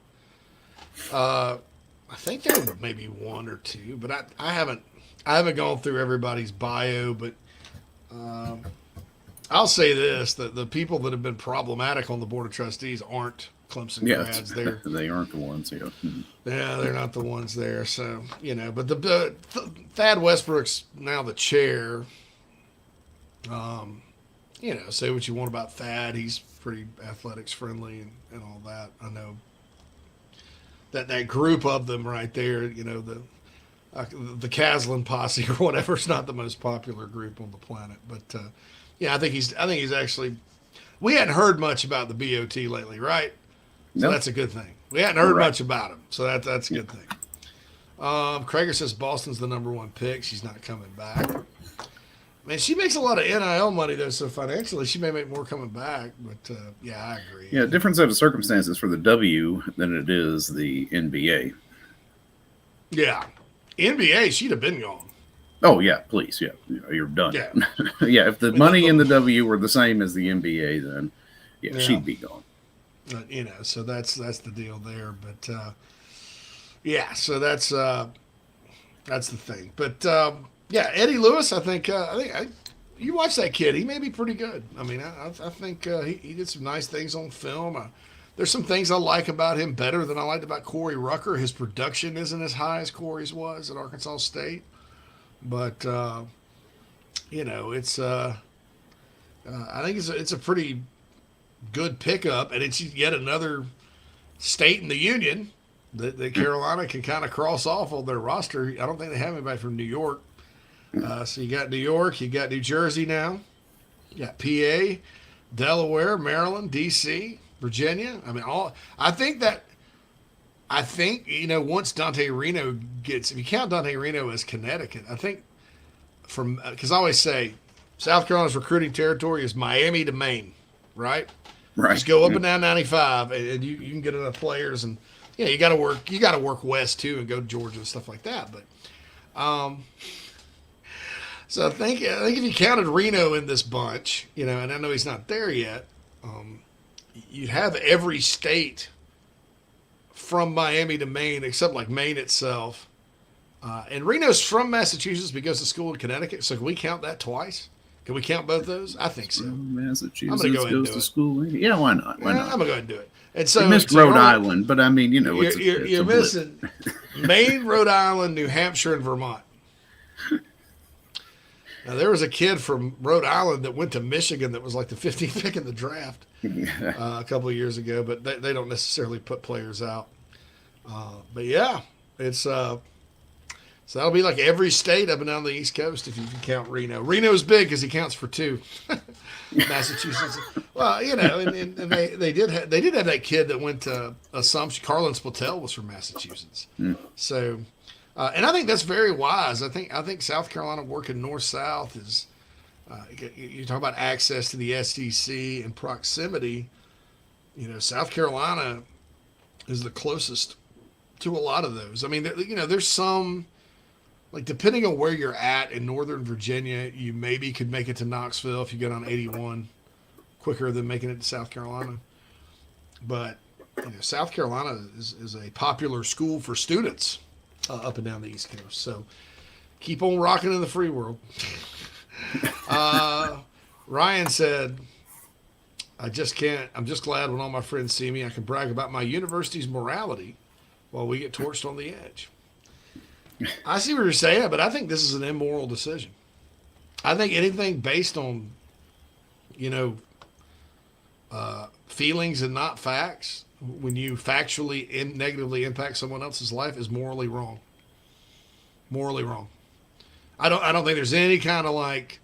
Speaker 6: I think there were maybe one or two, but I haven't gone through everybody's bio, but I'll say this, that the people that have been problematic on the board of trustees aren't Clemson grads.
Speaker 5: They aren't the ones. Yeah,
Speaker 6: they're not the ones there. So, but the Thad Westbrook's now the chair. Say what you want about Thad. He's pretty athletics friendly and all that. I know that group of them right there, the Caslin posse or whatever is not the most popular group on the planet. But I think he's actually. We hadn't heard much about the BOT lately, right? So
Speaker 5: Nope.
Speaker 6: That's a good thing. We hadn't heard much about him, so that's a good thing. Krager says Boston's the number one pick. She's not coming back. Man, she makes a lot of NIL money though, so financially she may make more coming back. But I agree.
Speaker 5: Yeah, different set of circumstances for the W than it is the NBA.
Speaker 6: Yeah, NBA she'd have been gone.
Speaker 5: Oh yeah, please, yeah, you're done.
Speaker 6: Yeah,
Speaker 5: yeah. If the money in the W were the same as the NBA, then she'd be gone.
Speaker 6: So that's the deal there. But so that's the thing. But Eddie Lewis, I think you watch that kid. He may be pretty good. I mean, I think he did some nice things on film. There's some things I like about him better than I liked about Corey Rucker. His production isn't as high as Corey's was at Arkansas State, but it's I think it's a pretty good pickup, and it's yet another state in the union that Carolina can kind of cross off on their roster. I don't think they have anybody from New York. So you got New York, you got New Jersey now, you got PA, Delaware, Maryland, DC, Virginia. I mean, I think once Dante Reno gets, if you count Dante Reno as Connecticut, I think because I always say South Carolina's recruiting territory is Miami to Maine, right?
Speaker 5: Right.
Speaker 6: Just go up and down 95, and you can get enough players, and you got to work west too, and go to Georgia and stuff like that. But so I think if you counted Reno in this bunch, and I know he's not there yet, you'd have every state from Miami to Maine, except like Maine itself. And Reno's from Massachusetts, but goes to school in Connecticut. So can we count that twice? Can we count both those? I think so.
Speaker 5: Massachusetts
Speaker 6: I'm gonna go ahead and
Speaker 5: goes to school. Yeah, why not? Why not?
Speaker 6: I'm gonna go ahead and do it. And so
Speaker 5: you missed Rhode Island, but I mean,
Speaker 6: you're missing Maine, Rhode Island, New Hampshire, and Vermont. Now, there was a kid from Rhode Island that went to Michigan that was like the 15th pick in the draft a couple of years ago, but they don't necessarily put players out. But yeah, it's so that'll be like every state up and down the East Coast if you can count Reno. Reno's big because he counts for two. Massachusetts. Well, and they did have that kid that went to Assumption. Carlin Splatell was from Massachusetts. So. And I think that's very wise. I think South Carolina working north-south is you talk about access to the SEC and proximity. South Carolina is the closest to a lot of those. I mean, there's some like depending on where you're at in Northern Virginia, you maybe could make it to Knoxville if you get on 81 quicker than making it to South Carolina. But South Carolina is a popular school for students up and down the East Coast. So keep on rocking in the free world. Ryan said, I'm just glad when all my friends see me, I can brag about my university's morality while we get torched on the edge. I see what you're saying, but I think this is an immoral decision. I think anything based on, feelings and not facts, when you factually negatively impact someone else's life, is morally wrong. Morally wrong. I don't think there's any kind of like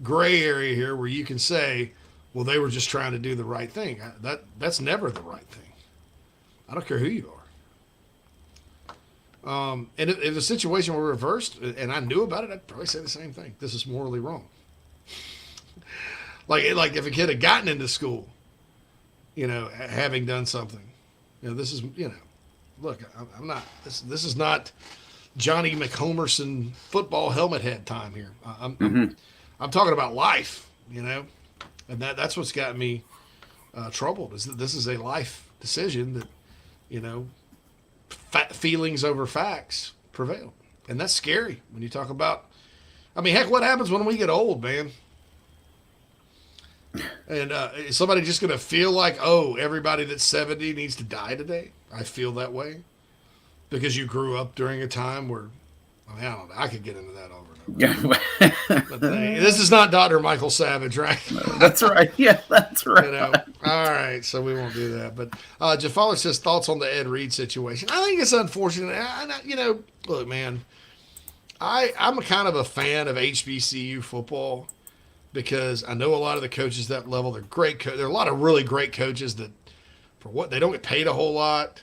Speaker 6: gray area here where you can say, well, they were just trying to do the right thing. That's never the right thing. I don't care who you are. And if the situation were reversed and I knew about it, I'd probably say the same thing. This is morally wrong. like if a kid had gotten into school, having done something, this is, look, I'm not, this is not Johnny McHomerson football helmet head time here. I'm talking about life, and that's what's got me troubled, is that this is a life decision that, feelings over facts prevail. And that's scary when you talk about, heck, what happens when we get old, man? And is somebody just going to feel like, oh, everybody that's 70 needs to die today? I feel that way because you grew up during a time where, I don't know, I could get into that over and over. But this is not Dr. Michael Savage, right?
Speaker 5: No, that's right. Yeah, that's right.
Speaker 6: All right, so we won't do that. But Jaffaler says, thoughts on the Ed Reed situation. I think it's unfortunate. Look, man, I'm kind of a fan of HBCU football because I know a lot of the coaches at that level. They're great. There are a lot of really great coaches that, for what, they don't get paid a whole lot.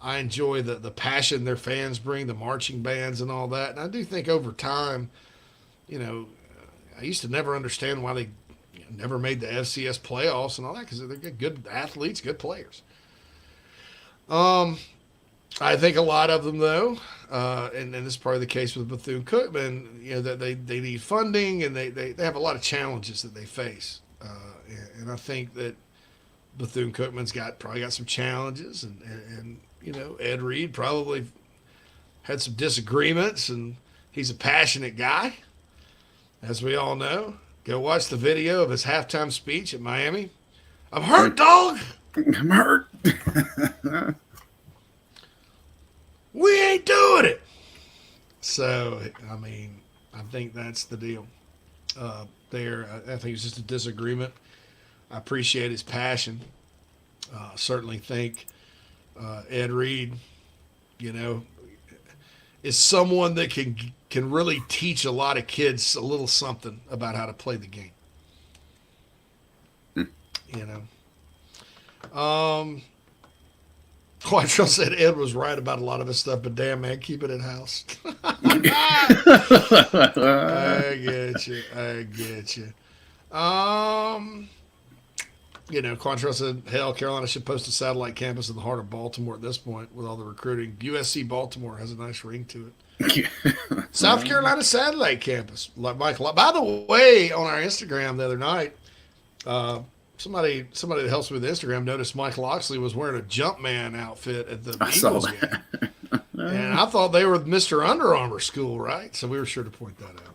Speaker 6: I enjoy the passion their fans bring, the marching bands and all that. And I do think over time, I used to never understand why they never made the FCS playoffs and all that, because they're good athletes, good players. I think a lot of them, though, and this is probably the case with Bethune-Cookman, that they need funding and they have a lot of challenges that they face. And I think that Bethune-Cookman's probably got some challenges, and Ed Reed probably had some disagreements, and he's a passionate guy, as we all know. Go watch the video of his halftime speech at Miami. I'm hurt, dog.
Speaker 5: I'm hurt.
Speaker 6: We ain't doing it. So, I think that's the deal there. I think it's just a disagreement. I appreciate his passion. Certainly think Ed Reed, is someone that can really teach a lot of kids a little something about how to play the game. Quattro said Ed was right about a lot of his stuff, but damn, man, keep it in house. I get you. Quantrill said, hell, Carolina should post a satellite campus in the heart of Baltimore at this point with all the recruiting. USC Baltimore has a nice ring to it. South Carolina satellite campus. Like Michael. By the way, on our Instagram the other night, somebody that helps me with Instagram noticed Mike Loxley was wearing a Jumpman outfit at the Eagles game. And I thought they were Mr. Under Armour school, right? So we were sure to point that out.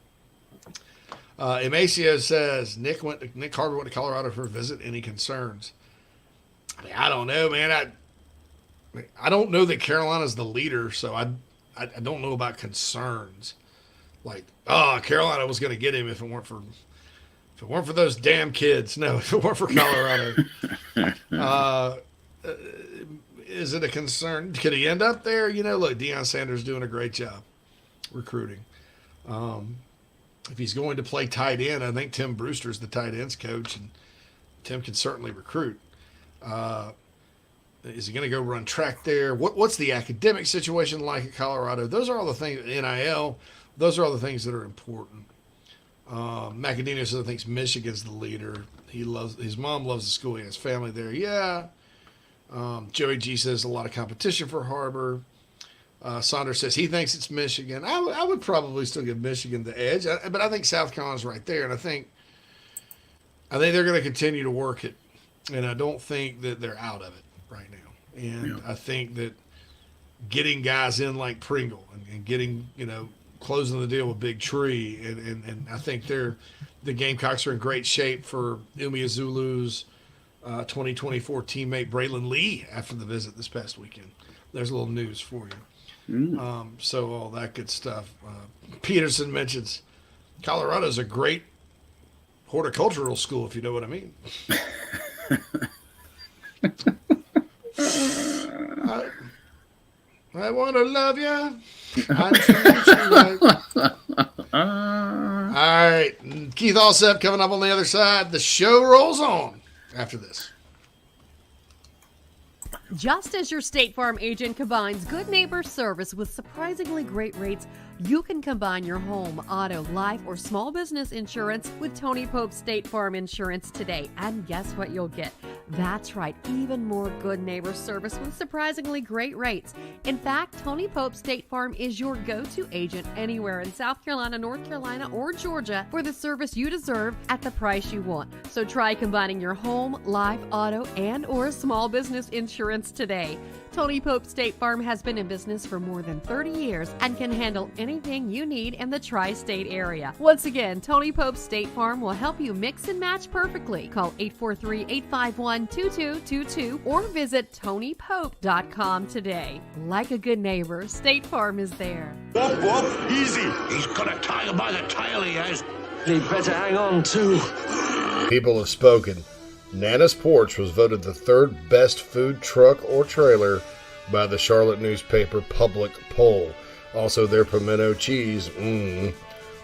Speaker 6: Emacio says Nick Harvey went to Colorado for a visit. Any concerns? I don't know, man. I don't know that Carolina's the leader, so I don't know about concerns. Like, Carolina was going to get him if it weren't for those damn kids. No, if it weren't for Colorado. Is it a concern? Could he end up there? Look, Deion Sanders doing a great job recruiting. If he's going to play tight end, I think Tim Brewster's the tight ends coach, and Tim can certainly recruit. Is he going to go run track there? What's the academic situation like at Colorado? Those are all the things, NIL, those are all the things that are important. Macadino says, thinks Michigan's the leader. His mom loves the school. He has family there. Yeah. Joey G says a lot of competition for Harbor. Saunders says he thinks it's Michigan. I would probably still give Michigan the edge, but I think South Carolina's right there, and I think they're going to continue to work it, and I don't think that they're out of it right now. And I think that getting guys in like Pringle and getting, closing the deal with Big Tree, and I think the Gamecocks are in great shape for Umeozulu's 2024 teammate Braylon Lee after the visit this past weekend. There's a little news for you. So all that good stuff. Peterson mentions Colorado's a great horticultural school, if you know what I mean. I want to love you. I treat you right. All right. Keith Allup coming up on the other side. The show rolls on after this.
Speaker 2: Just as your State Farm agent combines good neighbor service with surprisingly great rates, you can combine your home, auto, life, or small business insurance with Tony Pope State Farm Insurance today. And guess what you'll get? That's right, even more good neighbor service with surprisingly great rates. In fact, Tony Pope State Farm is your go-to agent anywhere in South Carolina, North Carolina, or Georgia for the service you deserve at the price you want. So try combining your home, life, auto, and or small business insurance today. Tony Pope State Farm has been in business for more than 30 years and can handle anything you need in the tri-state area. Once again, Tony Pope State Farm will help you mix and match perfectly. Call 843-851-2222 or visit TonyPope.com today. Like a good neighbor, State Farm is there.
Speaker 9: Whoop, whoop, easy. He's got a tiger by the tail, he has.
Speaker 12: He'd better hang on too.
Speaker 13: People have spoken. Nana's Porch was voted the third best food truck or trailer by the Charlotte newspaper Public Poll. Also, their pimento cheese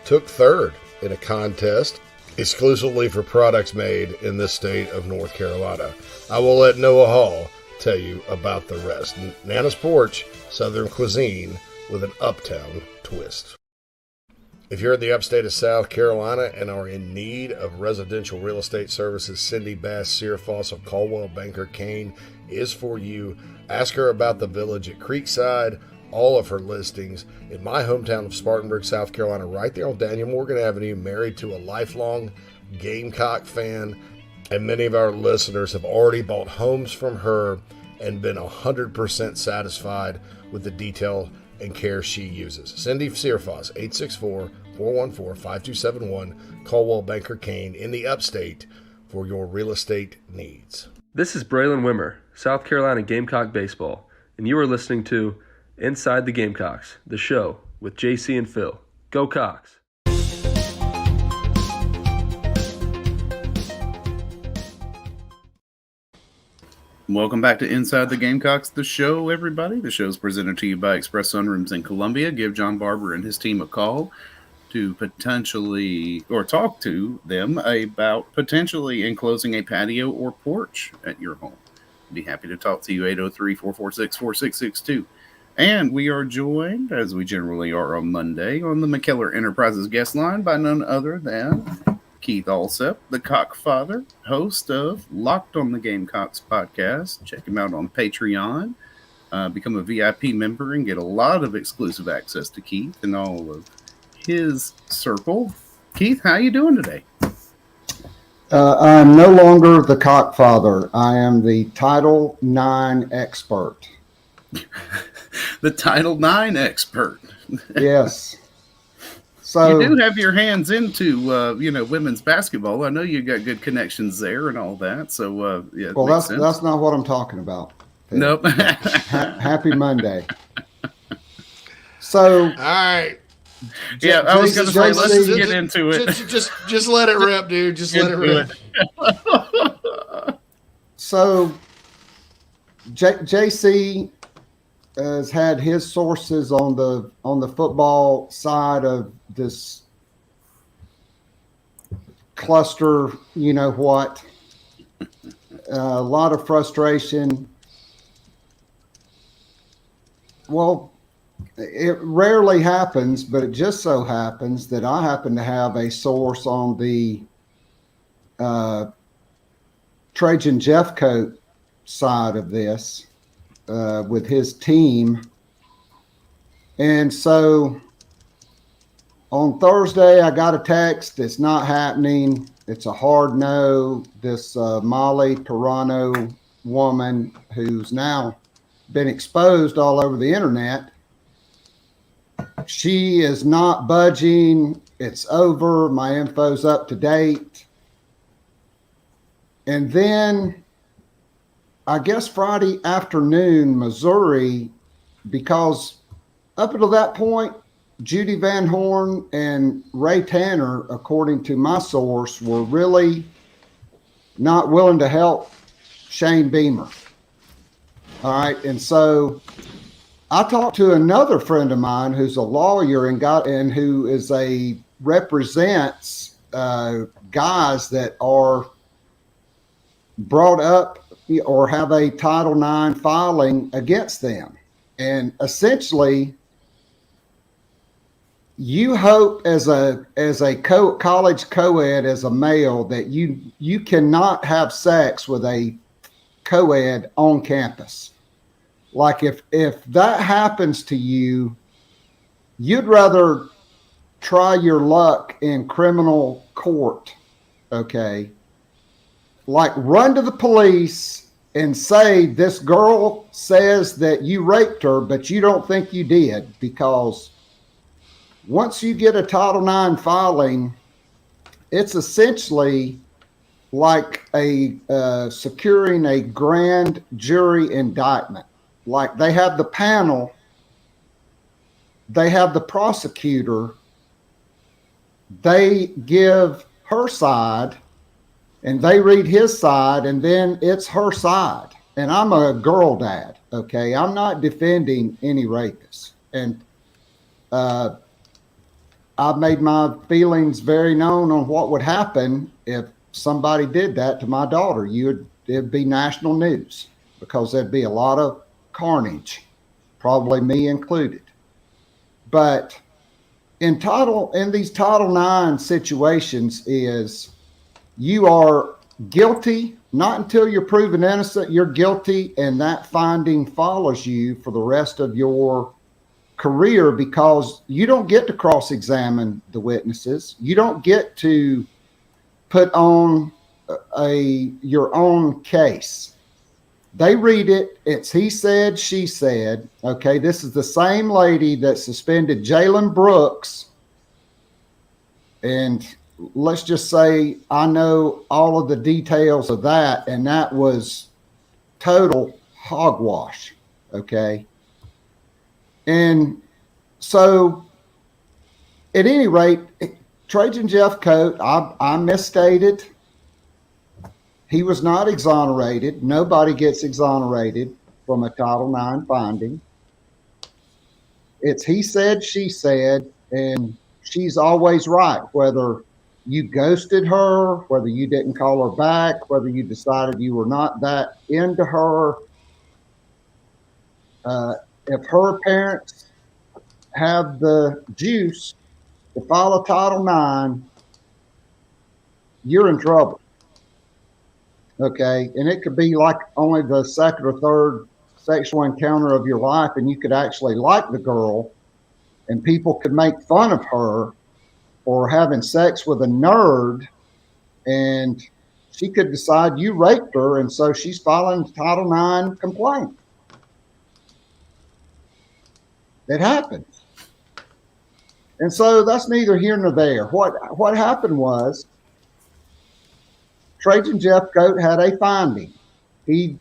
Speaker 13: took third in a contest exclusively for products made in the state of North Carolina. I will let Noah Hall tell you about the rest. Nana's Porch, Southern cuisine with an uptown twist. If you're in the upstate of South Carolina and are in need of residential real estate services, Cindy Bass Searfoss of Caldwell Banker Kane is for you. Ask her about the village at Creekside, all of her listings in my hometown of Spartanburg, South Carolina, right there on Daniel Morgan Avenue, married to a lifelong Gamecock fan. And many of our listeners have already bought homes from her and been 100% satisfied with the detail and care she uses. Cindy Searfoss, 864-414-5271, Caldwell Banker Kane in the upstate for your real estate needs.
Speaker 14: This is Braylon Wimmer, South Carolina Gamecock Baseball, and you are listening to Inside the Gamecocks, the show with JC and Phil. Go Cox!
Speaker 5: Welcome back to Inside the Gamecocks, the show, everybody. The show is presented to you by Express Sunrooms in Columbia. Give John Barber and his team a call to potentially, or talk to them about potentially enclosing a patio or porch at your home. I'd be happy to talk to you, 803-446-4662. And we are joined, as we generally are on Monday, on the McKellar Enterprises guest line by none other than Keith Allup, the Cockfather, host of Locked on the Gamecocks podcast. Check him out on Patreon. Become a VIP member and get a lot of exclusive access to Keith and all of his circle. Keith, how you doing today?
Speaker 15: I'm no longer the Cockfather. I am the Title IX expert.
Speaker 5: The Title IX expert.
Speaker 15: Yes. So
Speaker 5: you do have your hands into, women's basketball. I know you got good connections there and all that. So, yeah.
Speaker 15: Well, that's not what I'm talking about.
Speaker 5: Nope.
Speaker 15: Happy Monday. So,
Speaker 6: all right.
Speaker 5: Yeah, I was going to say, let's get into it.
Speaker 6: Just let it rip, dude. Just let it rip.
Speaker 15: So, JC has had his sources on the football side of this cluster, you know what, a lot of frustration. Well, it rarely happens, but it just so happens that I happen to have a source on the Trajan Jeffcoat side of this with his team. And so on Thursday, I got a text. It's not happening. It's a hard no. This Molly Toronto woman who's now been exposed all over the internet, she is not budging. It's over. My info's up to date. And then I guess Friday afternoon, Missouri, because up until that point, Judy Van Horn and Ray Tanner, according to my source, were really not willing to help Shane Beamer. All right. And so I talked to another friend of mine who's a lawyer and who is represents guys that are brought up or have a Title IX filing against them. And essentially, you hope as a college co-ed as a male that you cannot have sex with a co-ed on campus. Like if that happens to you, you'd rather try your luck in criminal court, okay? Like run to the police and say this girl says that you raped her, but you don't think you did, because once you get a Title IX filing, it's essentially like securing a grand jury indictment. Like they have the panel, they have the prosecutor, they give her side, and they read his side, and then it's her side. And I'm a girl dad, okay? I'm not defending any rapists. And I've made my feelings very known on what would happen if somebody did that to my daughter. It'd be national news, because there'd be a lot of carnage, probably me included. But in these Title IX situations is you are guilty, not until you're proven innocent, you're guilty, and that finding follows you for the rest of your career, because you don't get to cross-examine the witnesses. You don't get to put on your own case. They read it. It's he said, she said. Okay, this is the same lady that suspended Jalen Brooks. And let's just say I know all of the details of that, and that was total hogwash. Okay. And so at any rate, Trajan Jeffcoat, I misstated. He was not exonerated. Nobody gets exonerated from a Title IX finding. It's he said, she said, and she's always right, whether you ghosted her, whether you didn't call her back, whether you decided you were not that into her. If her parents have the juice to file a Title IX, you're in trouble. Okay. And it could be like only the second or third sexual encounter of your life, and you could actually like the girl, and people could make fun of her or having sex with a nerd, and she could decide you raped her, and so she's filing a Title IX complaint. It happens. And so that's neither here nor there. What happened was Trajan Jeffcoat had a finding. He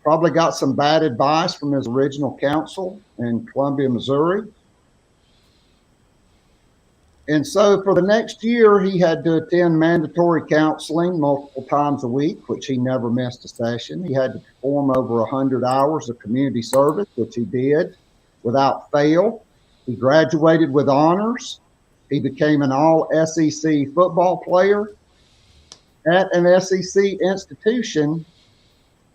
Speaker 15: probably got some bad advice from his original counsel in Columbia, Missouri. And so for the next year, he had to attend mandatory counseling multiple times a week, which he never missed a session. He had to perform over 100 hours of community service, which he did without fail. He graduated with honors. He became an all-SEC football player at an SEC institution,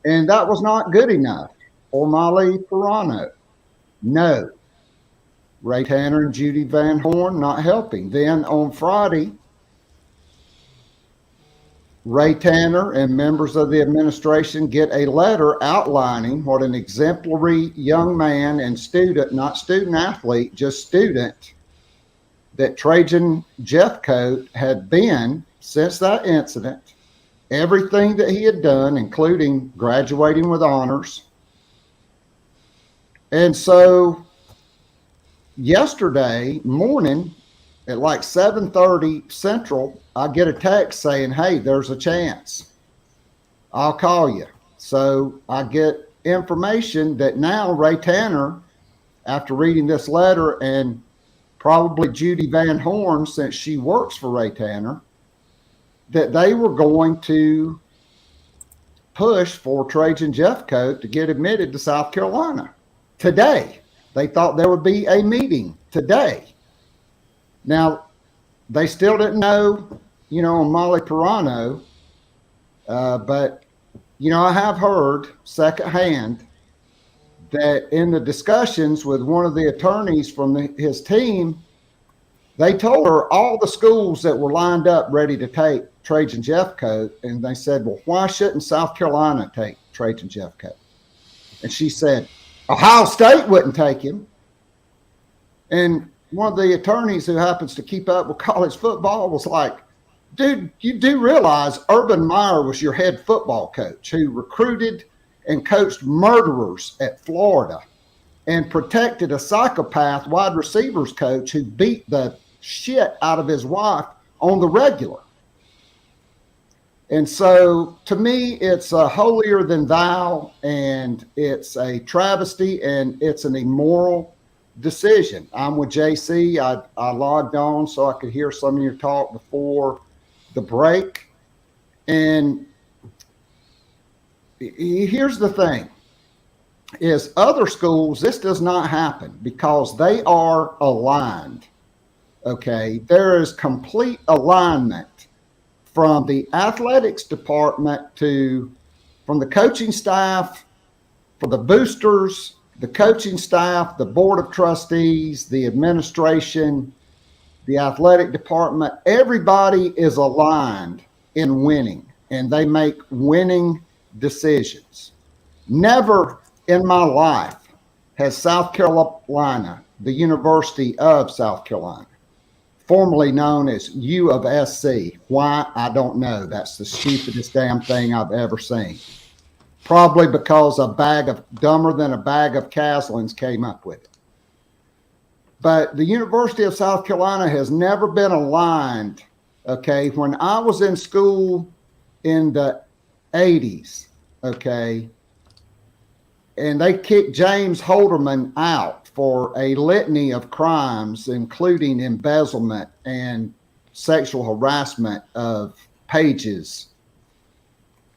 Speaker 15: and that was not good enough for Molly Toronto. No. Ray Tanner and Judy Van Horn not helping. Then on Friday, Ray Tanner and members of the administration get a letter outlining what an exemplary young man and student, not student athlete, just student, that Trajan Jeffcoat had been since that incident, everything that he had done, including graduating with honors. And so yesterday morning at like 7:30 Central, I get a text saying, hey, there's a chance. I'll call you. So I get information that now Ray Tanner, after reading this letter, and probably Judy Van Horn, since she works for Ray Tanner, that they were going to push for Trajan Jeffcoat to get admitted to South Carolina today. They thought there would be a meeting today. Now, they still didn't know, on Molly Pirano, but, I have heard secondhand that in the discussions with one of the attorneys from his team, they told her all the schools that were lined up ready to take Trajan Jeffcoat, and they said, well, why shouldn't South Carolina take Trajan Jeffcoat? And she said, Ohio State wouldn't take him. And one of the attorneys who happens to keep up with college football was like, dude, you do realize Urban Meyer was your head football coach who recruited and coached murderers at Florida and protected a psychopath wide receivers coach who beat the shit out of his wife on the regular. And so to me, it's a holier than thou, and it's a travesty, and it's an immoral decision. I'm with JC. I logged on so I could hear some of your talk before the break. And here's the thing, is other schools, this does not happen because they are aligned. Okay. There is complete alignment from the athletics department from the coaching staff, for the boosters, the coaching staff, the board of trustees, the administration, the athletic department. Everybody is aligned in winning, and they make winning decisions. Never in my life has South Carolina, the University of South Carolina, formerly known as U of SC. Why? I don't know. That's the stupidest damn thing I've ever seen. Probably because dumber than a bag of Caslins came up with it. But the University of South Carolina has never been aligned. Okay. When I was in school in the 80s, okay, and they kicked James Holderman out for a litany of crimes, including embezzlement and sexual harassment of pages.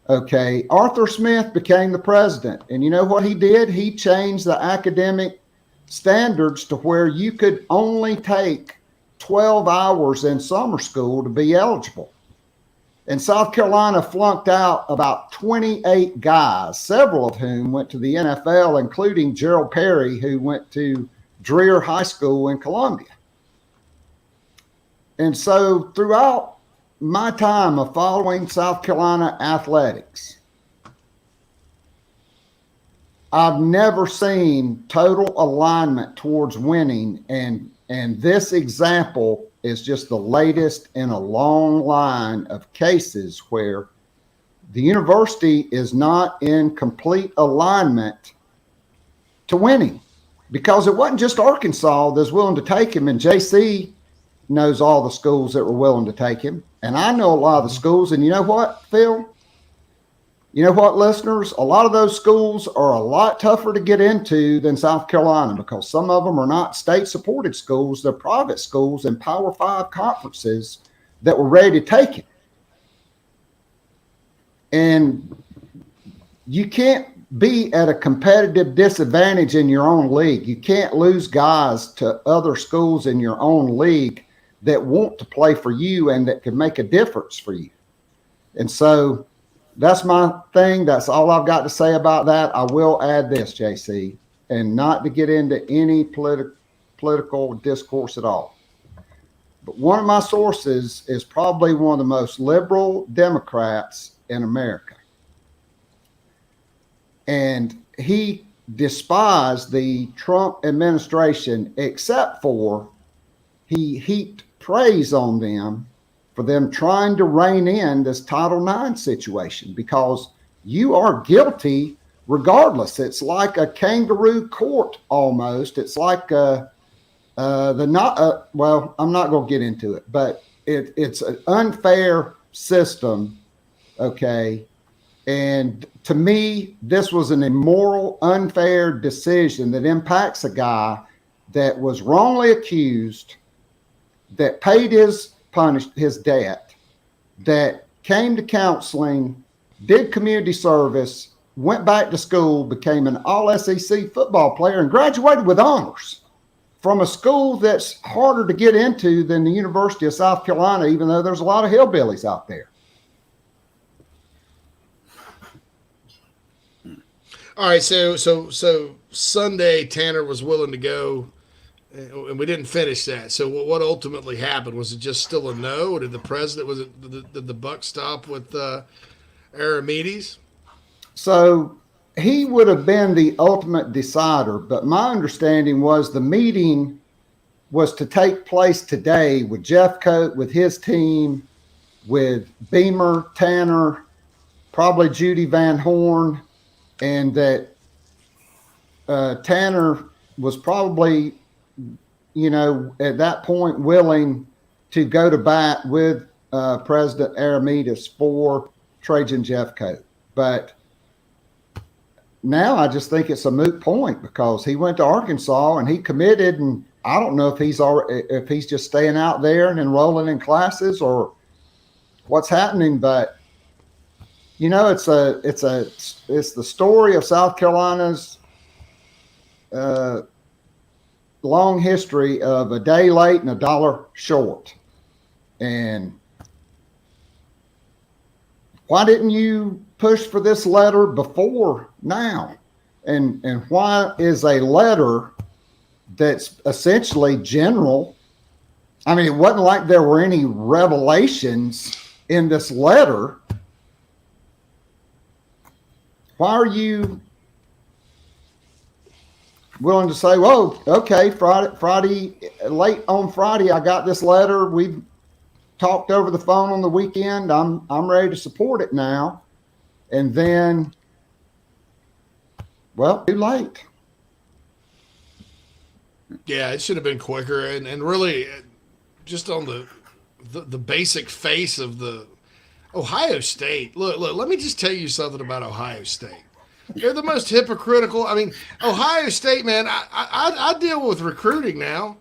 Speaker 15: Okay, Arthur Smith became the president. And you know what he did? He changed the academic standards to where you could only take 12 hours in summer school to be eligible. And South Carolina flunked out about 28 guys, several of whom went to the NFL, including Gerald Perry, who went to Dreher High School in Columbia. And so throughout my time of following South Carolina athletics, I've never seen total alignment towards winning. And this example is just the latest in a long line of cases where the university is not in complete alignment to winning, because it wasn't just Arkansas that was willing to take him, and JC knows all the schools that were willing to take him. And I know a lot of the schools, and you know what, Phil? You know what, listeners? A lot of those schools are a lot tougher to get into than South Carolina, because some of them are not state-supported schools. They're private schools in Power 5 conferences that were ready to take it. And you can't be at a competitive disadvantage in your own league. You can't lose guys to other schools in your own league that want to play for you and that can make a difference for you. And so that's my thing. That's all I've got to say about that. I will add this, JC, and not to get into any political discourse at all. but one of my sources is probably one of the most liberal Democrats in America. And he despised the Trump administration, except for he heaped praise on them for them trying to rein in this Title IX situation, because you are guilty regardless. It's like a kangaroo court almost. It's like well, I'm not going to get into it, but it's an unfair system. Okay. And to me, this was an immoral, unfair decision that impacts a guy that was wrongly accused, that paid his debt, that came to counseling, did community service, went back to school, became an all-SEC football player, and graduated with honors from a school that's harder to get into than the University of South Carolina, even though there's a lot of hillbillies out there.
Speaker 6: All right, so Sunday Tanner was willing to go, and we didn't finish that. So what ultimately happened? Was it just still a no? Or did the president did the buck stop with Aramides?
Speaker 15: So he would have been the ultimate decider, but my understanding was the meeting was to take place today with Jeffcoat, with his team, with Beamer, Tanner, probably Judy Van Horn, and that Tanner was probably, at that point willing to go to bat with President Aramides for Trajan Jeffcoat. But now I just think it's a moot point, because he went to Arkansas and he committed, and I don't know if he's just staying out there and enrolling in classes or what's happening, but it's the story of South Carolina's long history of a day late and a dollar short. And why didn't you push for this letter before now? And why is a letter that's essentially general? I mean, it wasn't like there were any revelations in this letter. Why are you willing to say, "Whoa, okay, Friday, late on Friday, I got this letter. We've talked over the phone on the weekend. I'm ready to support it now," and then, well, too late.
Speaker 6: Yeah, it should have been quicker, and really, just on the basic face of the Ohio State. Look, let me just tell you something about Ohio State. They're the most hypocritical. I mean, Ohio State, man, I deal with recruiting now.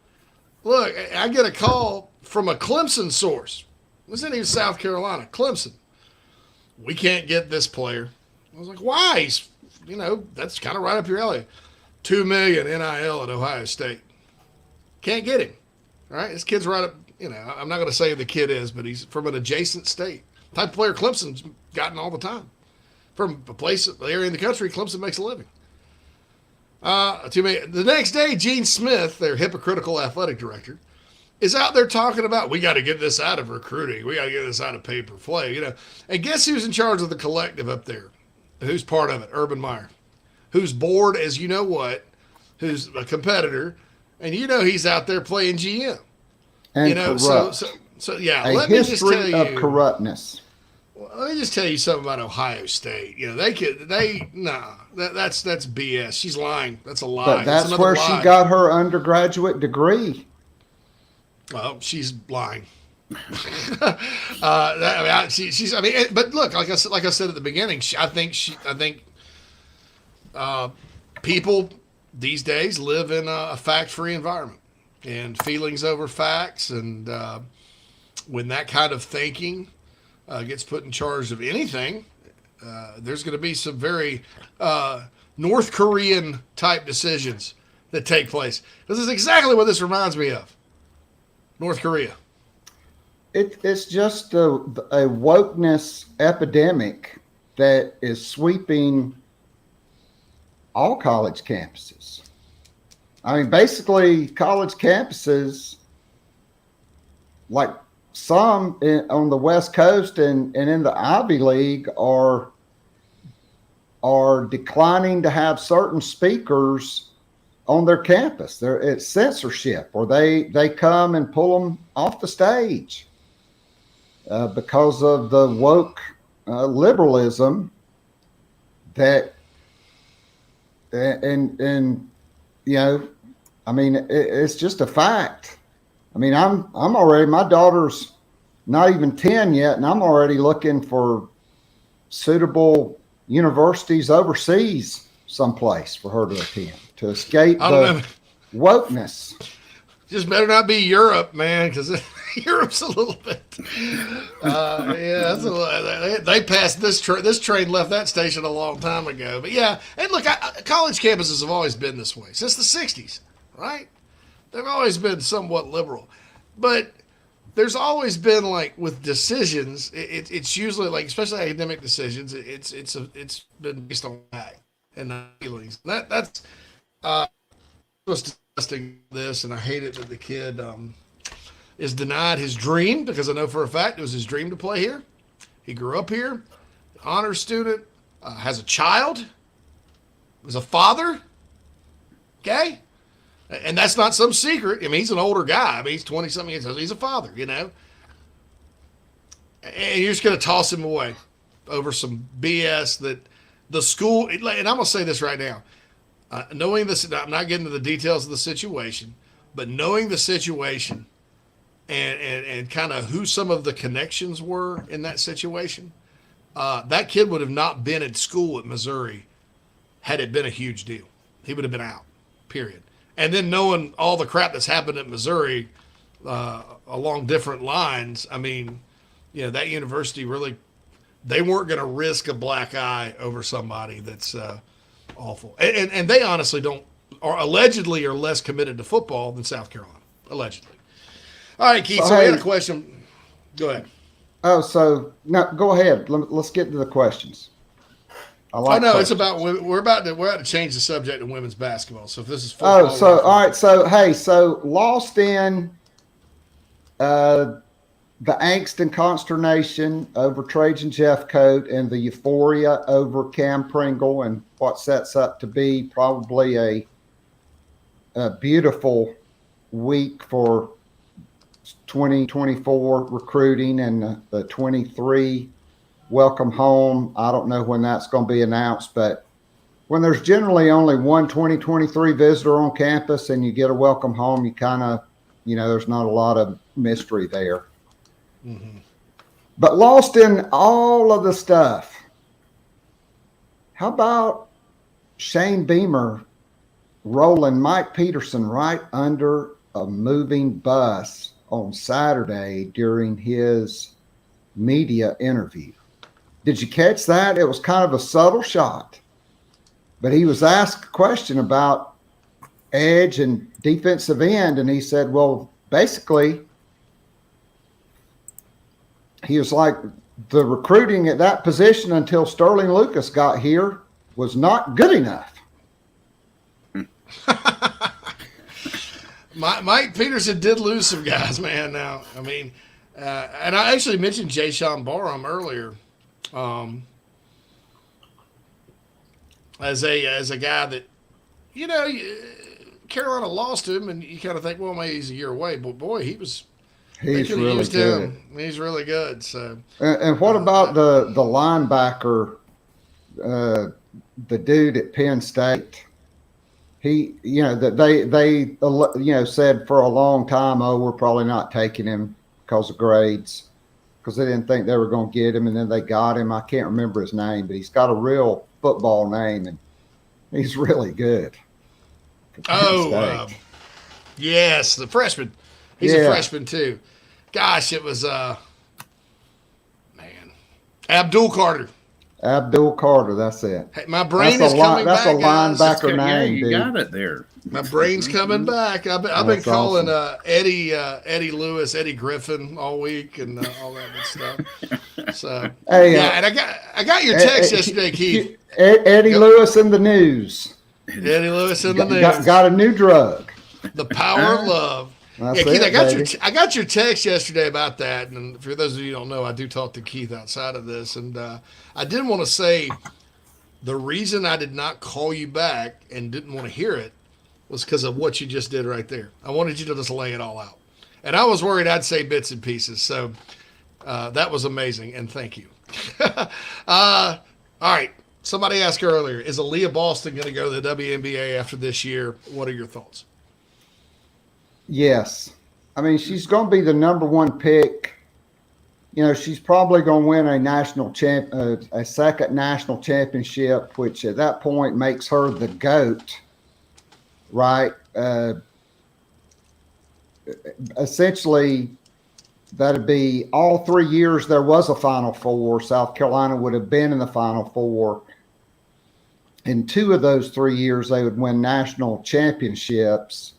Speaker 6: Look, I get a call from a Clemson source. This isn't even South Carolina, Clemson. We can't get this player. I was like, why? He's, that's kind of right up your alley. $2 million NIL at Ohio State. Can't get him. All right, this kid's right up, I'm not going to say who the kid is, but he's from an adjacent state. Type of player Clemson's gotten all the time. From a place, area in the country, Clemson makes a living. The next day, Gene Smith, their hypocritical athletic director, is out there talking about, we got to get this out of recruiting. We got to get this out of pay per play. And guess who's in charge of the collective up there? Who's part of it? Urban Meyer. Who's bored as you know what, who's a competitor, and he's out there playing GM.
Speaker 15: And corrupt.
Speaker 6: So yeah,
Speaker 15: let me just tell you, of corruptness.
Speaker 6: Let me just tell you something about Ohio State. That's BS. She's lying. That's a lie.
Speaker 15: But that's where she got her undergraduate degree.
Speaker 6: Well, she's lying. But look, like I said at the beginning, I think people these days live in a fact-free environment, and feelings over facts, and when that kind of thinking gets put in charge of anything, there's going to be some very North Korean type decisions that take place. This is exactly what this reminds me of. North Korea.
Speaker 15: It's just a wokeness epidemic that is sweeping all college campuses. I mean, basically, college campuses like some on the West Coast and in the Ivy League are declining to have certain speakers on their campus. It's censorship, or they come and pull them off the stage because of the woke liberalism that and I mean, it's just a fact. I mean, I'm already, my daughter's not even 10 yet, and I'm already looking for suitable universities overseas someplace for her to attend to escape the wokeness.
Speaker 6: Just better not be Europe, man, because Europe's a little bit. They passed this train. This train left that station a long time ago. But yeah, and look, college campuses have always been this way since the '60s, right? They've always been somewhat liberal, but there's always been, like, with decisions, it's usually, like, especially academic decisions, it's been based on fact and not feelings. That's was disgusting. This, and I hate it that the kid is denied his dream, because I know for a fact it was his dream to play here. He grew up here, honors student, has a child, was a father. Okay. And that's not some secret. I mean, he's an older guy. I mean, he's 20-something years old. He's a father, And you're just going to toss him away over some BS that the school, and I'm going to say this right now, knowing this, I'm not getting into the details of the situation, but knowing the situation and kind of who some of the connections were in that situation, that kid would have not been in school at Missouri had it been a huge deal. He would have been out, period. And then knowing all the crap that's happened at Missouri along different lines, I mean, that university really, they weren't going to risk a black eye over somebody that's awful. And they honestly allegedly are less committed to football than South Carolina, allegedly. All right, Keith, so we had a question. Go ahead.
Speaker 15: Oh, so no, go ahead. Let's get to the questions.
Speaker 6: It's about we're about to change the subject to women's basketball. So if this is football,
Speaker 15: all right. So lost in the angst and consternation over Trajan Jeffcoat and the euphoria over Kam Pringle and what sets up to be probably a beautiful week for 2024 recruiting and the 23 welcome home. I don't know when that's going to be announced, but when there's generally only one 2023 visitor on campus and you get a welcome home, you kind of, there's not a lot of mystery there. Mm-hmm. But lost in all of the stuff, how about Shane Beamer rolling Mike Peterson right under a moving bus on Saturday during his media interview? Did you catch that? It was kind of a subtle shot, but he was asked a question about edge and defensive end, and he said, well, basically, he was like, the recruiting at that position until Sterling Lucas got here was not good enough.
Speaker 6: Mike Peterson did lose some guys, man. Now, I mean, and I actually mentioned Jay Sean Barham earlier, as a guy that, Carolina lost him, and you kind of think, well, maybe he's a year away, but boy, he's really good. He's really good. So,
Speaker 15: and what about the linebacker, the dude at Penn State? He, that they said for a long time, oh, we're probably not taking him because of grades, because they didn't think they were going to get him, and then they got him. I can't remember his name, but he's got a real football name, and he's really good.
Speaker 6: Yes, the freshman. He's a freshman too. Gosh, it was Abdul Carter.
Speaker 15: Abdul Carter, that's it.
Speaker 6: Hey, my brain is coming back.
Speaker 15: That's a linebacker name,
Speaker 5: you got it there.
Speaker 6: My brain's coming back. I've been calling Eddie Lewis, Eddie Griffin all week and all that good stuff. So and I got your text yesterday, Keith.
Speaker 15: Eddie Lewis in the news.
Speaker 6: Eddie Lewis in the news.
Speaker 15: Got a new drug.
Speaker 6: The power of love.
Speaker 15: That's
Speaker 6: Keith,
Speaker 15: it,
Speaker 6: I got your text yesterday about that, and for those of you who don't know, I do talk to Keith outside of this, and I did want to say the reason I did not call you back and didn't want to hear it was because of what you just did right there. I wanted you to just lay it all out, and I was worried I'd say bits and pieces. So that was amazing, and thank you. All right. Somebody asked earlier, is Aaliyah Boston going to go to the WNBA after this year? What are your thoughts?
Speaker 15: Yes. I mean, she's going to be the number one pick. You know, she's probably going to win a second national championship, which at that point makes her the GOAT, right? Essentially, that'd be all 3 years there was a Final Four. South Carolina would have been in the Final Four. In 2 of those 3 years, they would win national championships.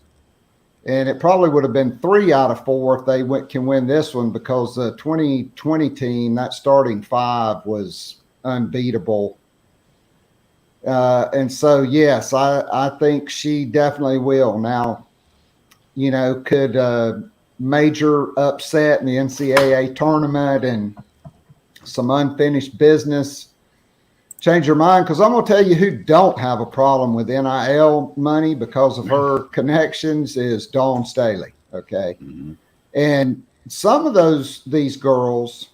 Speaker 15: And it probably would have been 3 out of 4 if they can win this one, because the 2020 team, that starting 5 was unbeatable. And so, yes, I think she definitely will. Now, you know, could major upset in the NCAA tournament and some unfinished business change your mind? Because I'm going to tell you who don't have a problem with NIL money because of her connections is Dawn Staley. Okay. Mm-hmm. And some of these girls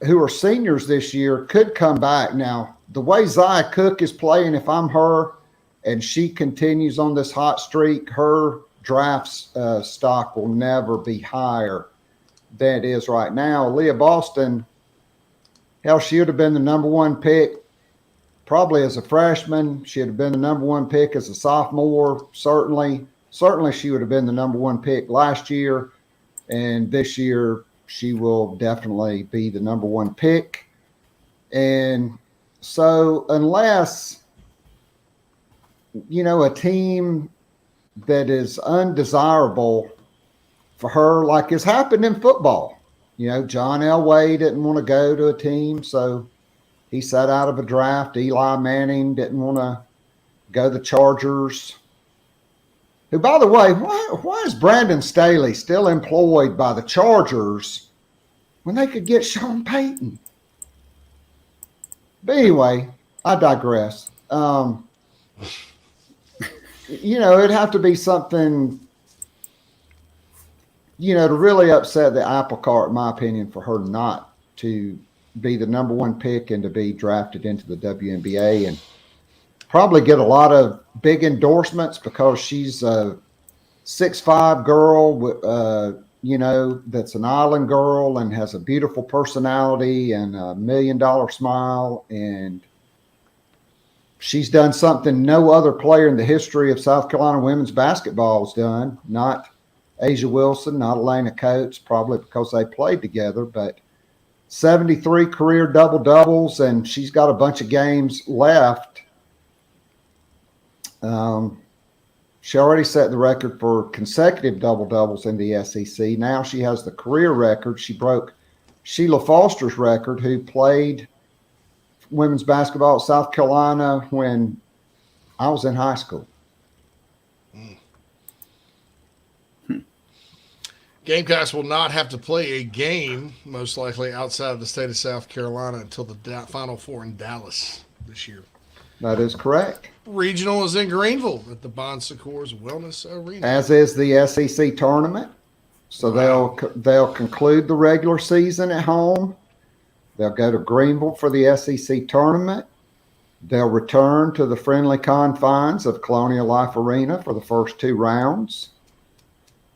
Speaker 15: who are seniors this year could come back. Now, the way Zia Cook is playing, if I'm her and she continues on this hot streak, her draft stock will never be higher than it is right now. Aaliyah Boston, hell, she would have been the number one pick probably as a freshman. She would have been the number one pick as a sophomore. Certainly she would have been the number one pick last year. And this year she will definitely be the number one pick. And so unless, you know, a team that is undesirable for her, like has happened in football. You know, John Elway didn't want to go to a team, so he sat out of a draft. Eli Manning didn't want to go to the Chargers. Who, by the way, why is Brandon Staley still employed by the Chargers when they could get Sean Payton? But anyway, I digress. You know, it'd have to be something, you know, to really upset the apple cart, in my opinion, for her not to be the number one pick and to be drafted into the WNBA and probably get a lot of big endorsements because she's a 6'5" girl, you know, that's an island girl and has a beautiful personality and $1 million smile. And she's done something no other player in the history of South Carolina women's basketball has done. Not Asia Wilson, not Elena Coates, probably because they played together, but 73 career double-doubles, and she's got a bunch of games left. She already set the record for consecutive double-doubles in the SEC. Now she has the career record. She broke Sheila Foster's record, who played women's basketball at South Carolina when I was in high school.
Speaker 6: Gamecocks will not have to play a game, most likely outside of the state of South Carolina, until the Final Four in Dallas this year.
Speaker 15: That is correct.
Speaker 6: Regional is in Greenville at the Bon Secours Wellness Arena.
Speaker 15: As is the SEC tournament. So they'll conclude the regular season at home. They'll go to Greenville for the SEC tournament. They'll return to the friendly confines of Colonial Life Arena for the first 2 rounds.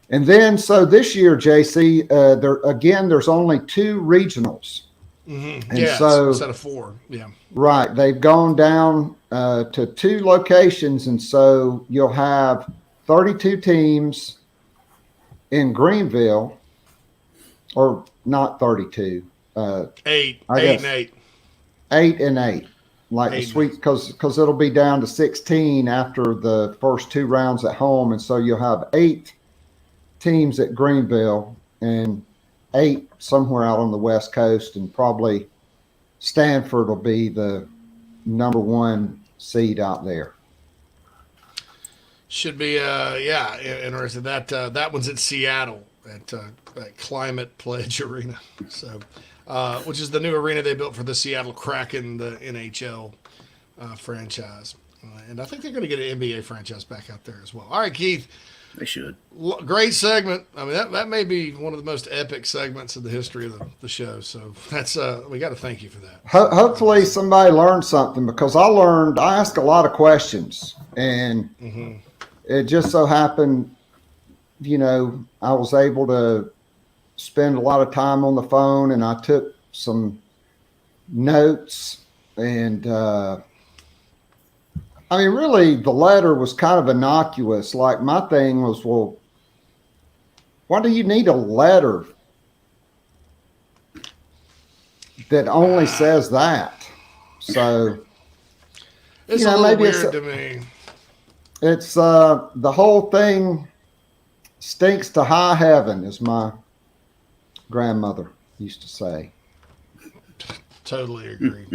Speaker 15: And then, so this year, JC, there's only 2 regionals.
Speaker 6: Mm-hmm.
Speaker 15: And
Speaker 6: yeah,
Speaker 15: so,
Speaker 6: instead of 4. Yeah.
Speaker 15: Right. They've gone down to 2 locations. And so you'll have 32 teams in Greenville, or not 32.
Speaker 6: 8
Speaker 15: and 8. 8 and 8. Like the sweet, because it'll be down to 16 after the first 2 rounds at home. And so you'll have 8 teams at Greenville and 8 somewhere out on the West Coast, and probably Stanford will be the number 1 seed out there.
Speaker 6: Should be interesting. That one's at Seattle at Climate Pledge Arena. So, which is the new arena they built for the Seattle Kraken, the NHL franchise. And I think they're going to get an NBA franchise back out there as well. All right, Keith.
Speaker 5: They should.
Speaker 6: Great segment. I mean, that may be one of the most epic segments in the history of the show. So that's we got to thank you for that.
Speaker 15: Hopefully somebody learned something, because I asked a lot of questions, and it just so happened, I was able to spend a lot of time on the phone, and I took some notes, and really the letter was kind of innocuous. Like, my thing was, well, why do you need a letter that only says that? So,
Speaker 6: it's a little weird to me.
Speaker 15: It's the whole thing stinks to high heaven, as my grandmother used to say.
Speaker 6: Totally agree.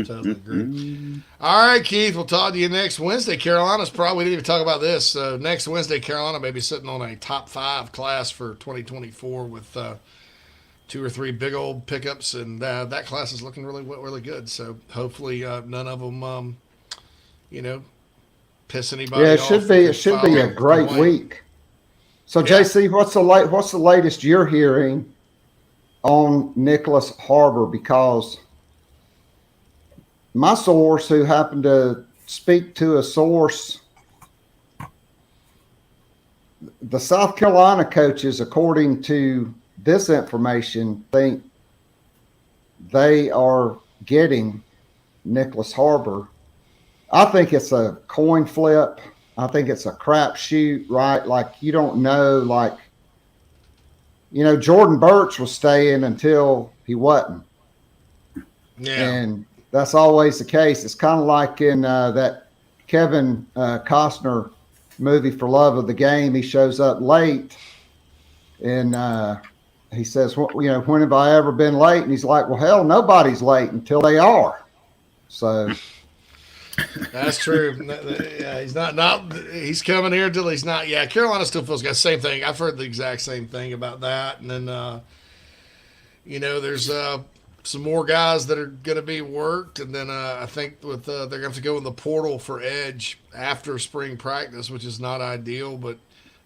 Speaker 6: All right, Keith, we'll talk to you next Wednesday. Carolina's probably, we didn't even talk about this. Next Wednesday, Carolina may be sitting on a top 5 class for 2024 with 2 or 3 big old pickups, and that class is looking really good. So hopefully none of them, piss anybody off.
Speaker 15: It should be a great week. So, JC, what's the latest you're hearing on Nicholas Harbor? Because my source, who happened to speak to a source, the South Carolina coaches, according to this information, think they are getting Nicholas Harbor. I think it's a coin flip. I think it's a crapshoot, right? Like, you don't know, Jordan Birch was staying until he wasn't.
Speaker 6: Yeah.
Speaker 15: And that's always the case. It's kind of like in that Kevin Costner movie, For Love of the Game. He shows up late, and he says, when have I ever been late? And he's like, well, hell, nobody's late until they are. So
Speaker 6: that's true. Yeah, he's not. He's coming here until he's not. Yeah, Carolina still feels got the same thing. I've heard the exact same thing about that. And then, there's some more guys that are going to be worked, and then I think with they're going to have to go in the portal for edge after spring practice, which is not ideal. But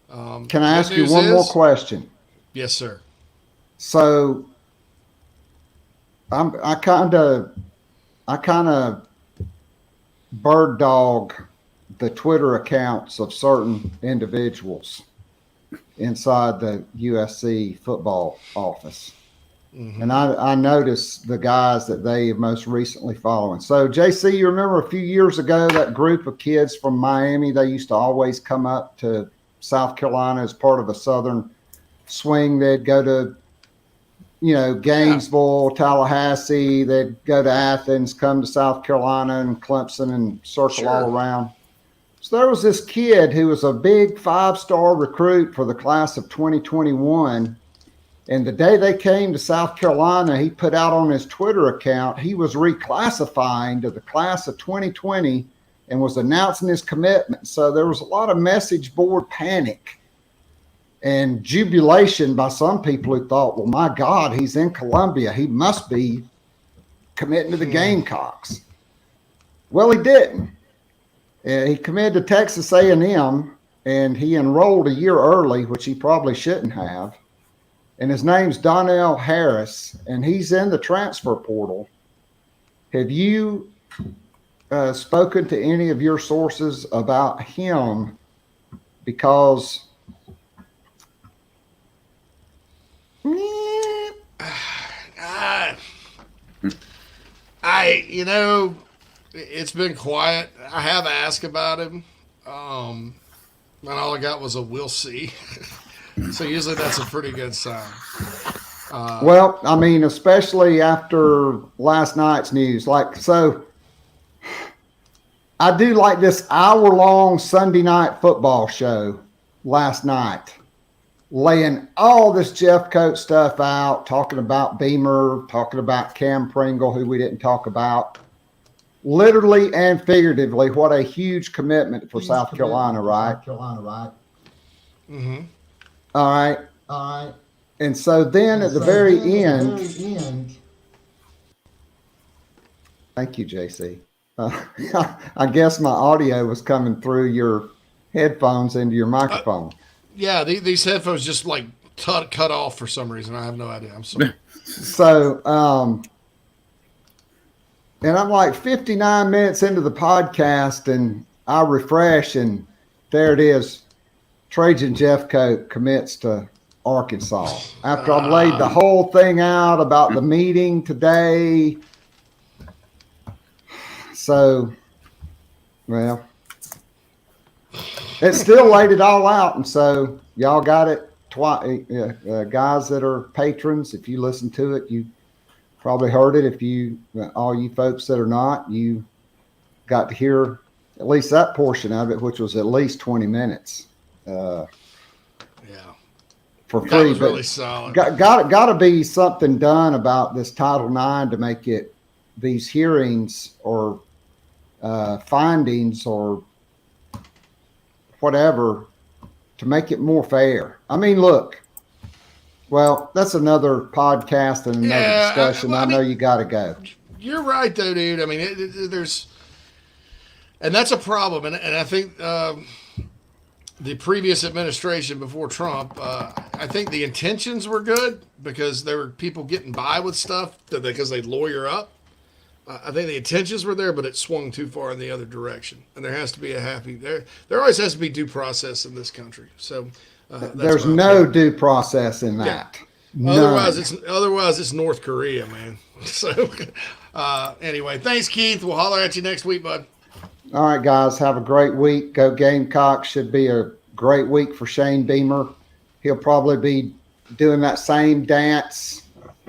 Speaker 15: can I ask you one more question?
Speaker 6: Yes, sir.
Speaker 15: So I kind of bird dog the Twitter accounts of certain individuals inside the USC football office. Mm-hmm. And I noticed the guys that they most recently following. So, JC, you remember a few years ago, that group of kids from Miami, they used to always come up to South Carolina as part of a Southern swing. They'd go to, Gainesville, Tallahassee. They'd go to Athens, come to South Carolina and Clemson and circle all around. So there was this kid who was a big 5-star recruit for the class of 2021. And the day they came to South Carolina, he put out on his Twitter account, he was reclassifying to the class of 2020 and was announcing his commitment. So there was a lot of message board panic and jubilation by some people who thought, well, my God, he's in Columbia. He must be committing to the Gamecocks. Well, he didn't. He committed to Texas A&M, and he enrolled a year early, which he probably shouldn't have. And his name's Donnell Harris, and he's in the transfer portal. Have you spoken to any of your sources about him? Because
Speaker 6: it's been quiet. I have asked about him. And all I got was a we'll see. So usually that's a pretty good sign.
Speaker 15: Well, I mean, especially after last night's news. So I do like this hour-long Sunday night football show last night, laying all this Jeffcoat stuff out, talking about Beamer, talking about Kam Pringle, who we didn't talk about. literally and figuratively, what a huge commitment for South Carolina, right?
Speaker 6: Mm-hmm.
Speaker 15: All right. And so then at the very end, thank you, JC. I guess my audio was coming through your headphones into your microphone.
Speaker 6: Yeah, these headphones just like cut off for some reason. I have no idea. I'm sorry.
Speaker 15: So, and I'm like 59 minutes into the podcast, and I refresh, and there it is. Trajan Jeffcoat commits to Arkansas. After I've laid the whole thing out about the meeting today. So, well, it still laid it all out. And so y'all got it twice. Guys that are patrons, if you listen to it, you probably heard it. If you, all you folks that are not, you got to hear at least that portion of it, which was at least 20 minutes. For free.
Speaker 6: That was really solid.
Speaker 15: Got to be something done about this Title IX to make it these hearings or findings or whatever to make it more fair. I mean, look, well, that's another podcast and another discussion. I know you got to go.
Speaker 6: You're right, though, dude. I mean, there's, and that's a problem. And I think the previous administration before Trump, I think the intentions were good because there were people getting by with stuff because they lawyer up. I think the intentions were there, but it swung too far in the other direction. And there has to be there always has to be due process in this country. So
Speaker 15: there's no due process in that.
Speaker 6: Yeah. Otherwise it's North Korea, man. So anyway, thanks, Keith. We'll holler at you next week, bud.
Speaker 15: All right, guys, have a great week. Go Gamecocks. Should be a great week for Shane Beamer. He'll probably be doing that same dance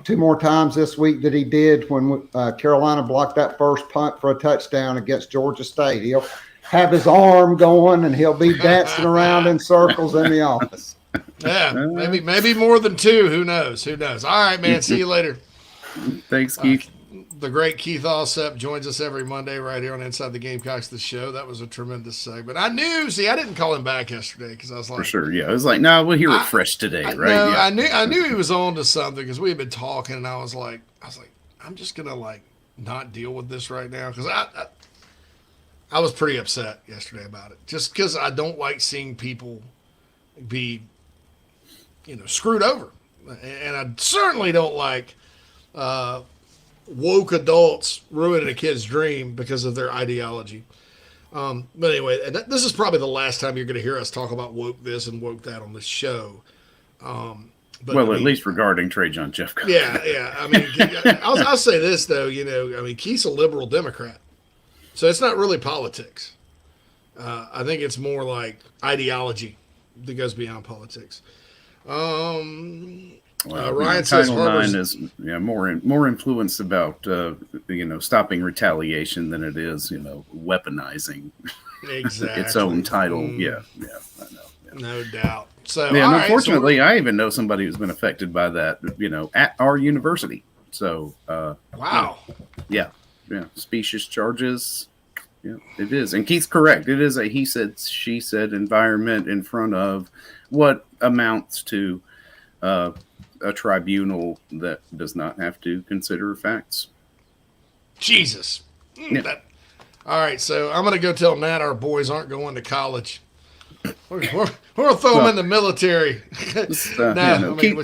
Speaker 15: 2 more times this week that he did when Carolina blocked that first punt for a touchdown against Georgia State. He'll have his arm going and he'll be dancing around in circles in the office.
Speaker 6: Yeah, maybe more than 2. Who knows? All right, man. See you later.
Speaker 5: Thanks, Keith.
Speaker 6: The great Keith Allup joins us every Monday right here on Inside the Gamecocks, the show. That was a tremendous segment. I didn't call him back yesterday because I was like,
Speaker 5: for sure, yeah. I was like, no, we'll hear it fresh today, right?
Speaker 6: No,
Speaker 5: yeah.
Speaker 6: I knew he was on to something because we had been talking, and I was like, I'm just gonna like not deal with this right now because I was pretty upset yesterday about it, just because I don't like seeing people be, screwed over, and I certainly don't like woke adults ruining a kid's dream because of their ideology. But anyway, this is probably the last time you're going to hear us talk about woke this and woke that on the show. But
Speaker 5: at least regarding Trajan Jeffcoat.
Speaker 6: Yeah. I mean, I'll say this though. Keith's a liberal Democrat, so it's not really politics. I think it's more like ideology that goes beyond politics. Ryan says
Speaker 5: Title IX is more influenced about stopping retaliation than it is weaponizing its own title. Yeah, I know. Yeah.
Speaker 6: No doubt. So
Speaker 5: unfortunately, I even know somebody who's been affected by that. At our university. So
Speaker 6: wow.
Speaker 5: Yeah, specious charges. Yeah, it is, and Keith's correct. It is a he said, she said environment in front of what amounts to a tribunal that does not have to consider facts.
Speaker 6: Jesus.
Speaker 5: Yeah.
Speaker 6: All right, so I'm going to go tell Nat our boys aren't going to college. We're going to throw them in the military.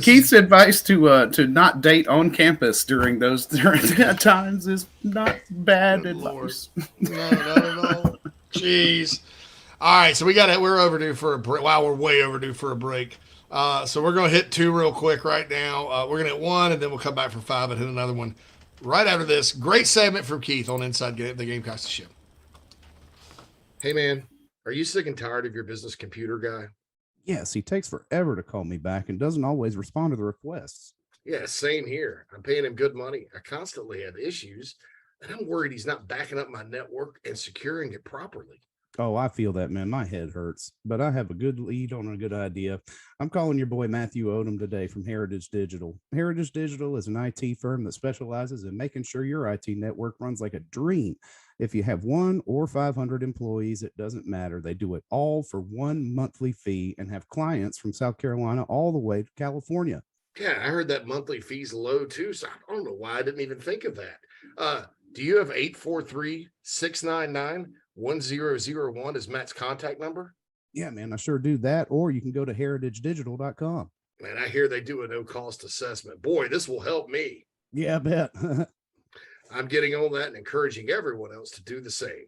Speaker 5: Keith's advice to not date on campus during that times is not bad advice.
Speaker 6: No, not at all. Jeez. All right, so we're overdue for a break. Wow, we're way overdue for a break. So we're going to hit 2 real quick right now. We're going to hit 1, and then we'll come back for 5 and hit another one right after this. Great segment from Keith on Inside the Gamecocks show. Hey, man, are you sick and tired of your business computer guy?
Speaker 16: Yes, he takes forever to call me back and doesn't always respond to the requests.
Speaker 6: Yeah, same here. I'm paying him good money. I constantly have issues, and I'm worried he's not backing up my network and securing it properly.
Speaker 16: Oh, I feel that, man. My head hurts, but I have a good lead on a good idea. I'm calling your boy Matthew Odom today from Heritage Digital. Heritage Digital is an IT firm that specializes in making sure your IT network runs like a dream. If you have 1 or 500 employees, it doesn't matter. They do it all for one monthly fee and have clients from South Carolina all the way to California.
Speaker 6: Yeah, I heard that monthly fee's low too, so I don't know why I didn't even think of that. Do you have 843-699-1001 as Matt's contact number?
Speaker 16: Yeah, man, I sure do that. Or you can go to heritagedigital.com.
Speaker 6: Man, I hear they do a no-cost assessment. Boy, this will help me.
Speaker 16: Yeah, I bet.
Speaker 6: I'm getting on that and encouraging everyone else to do the same.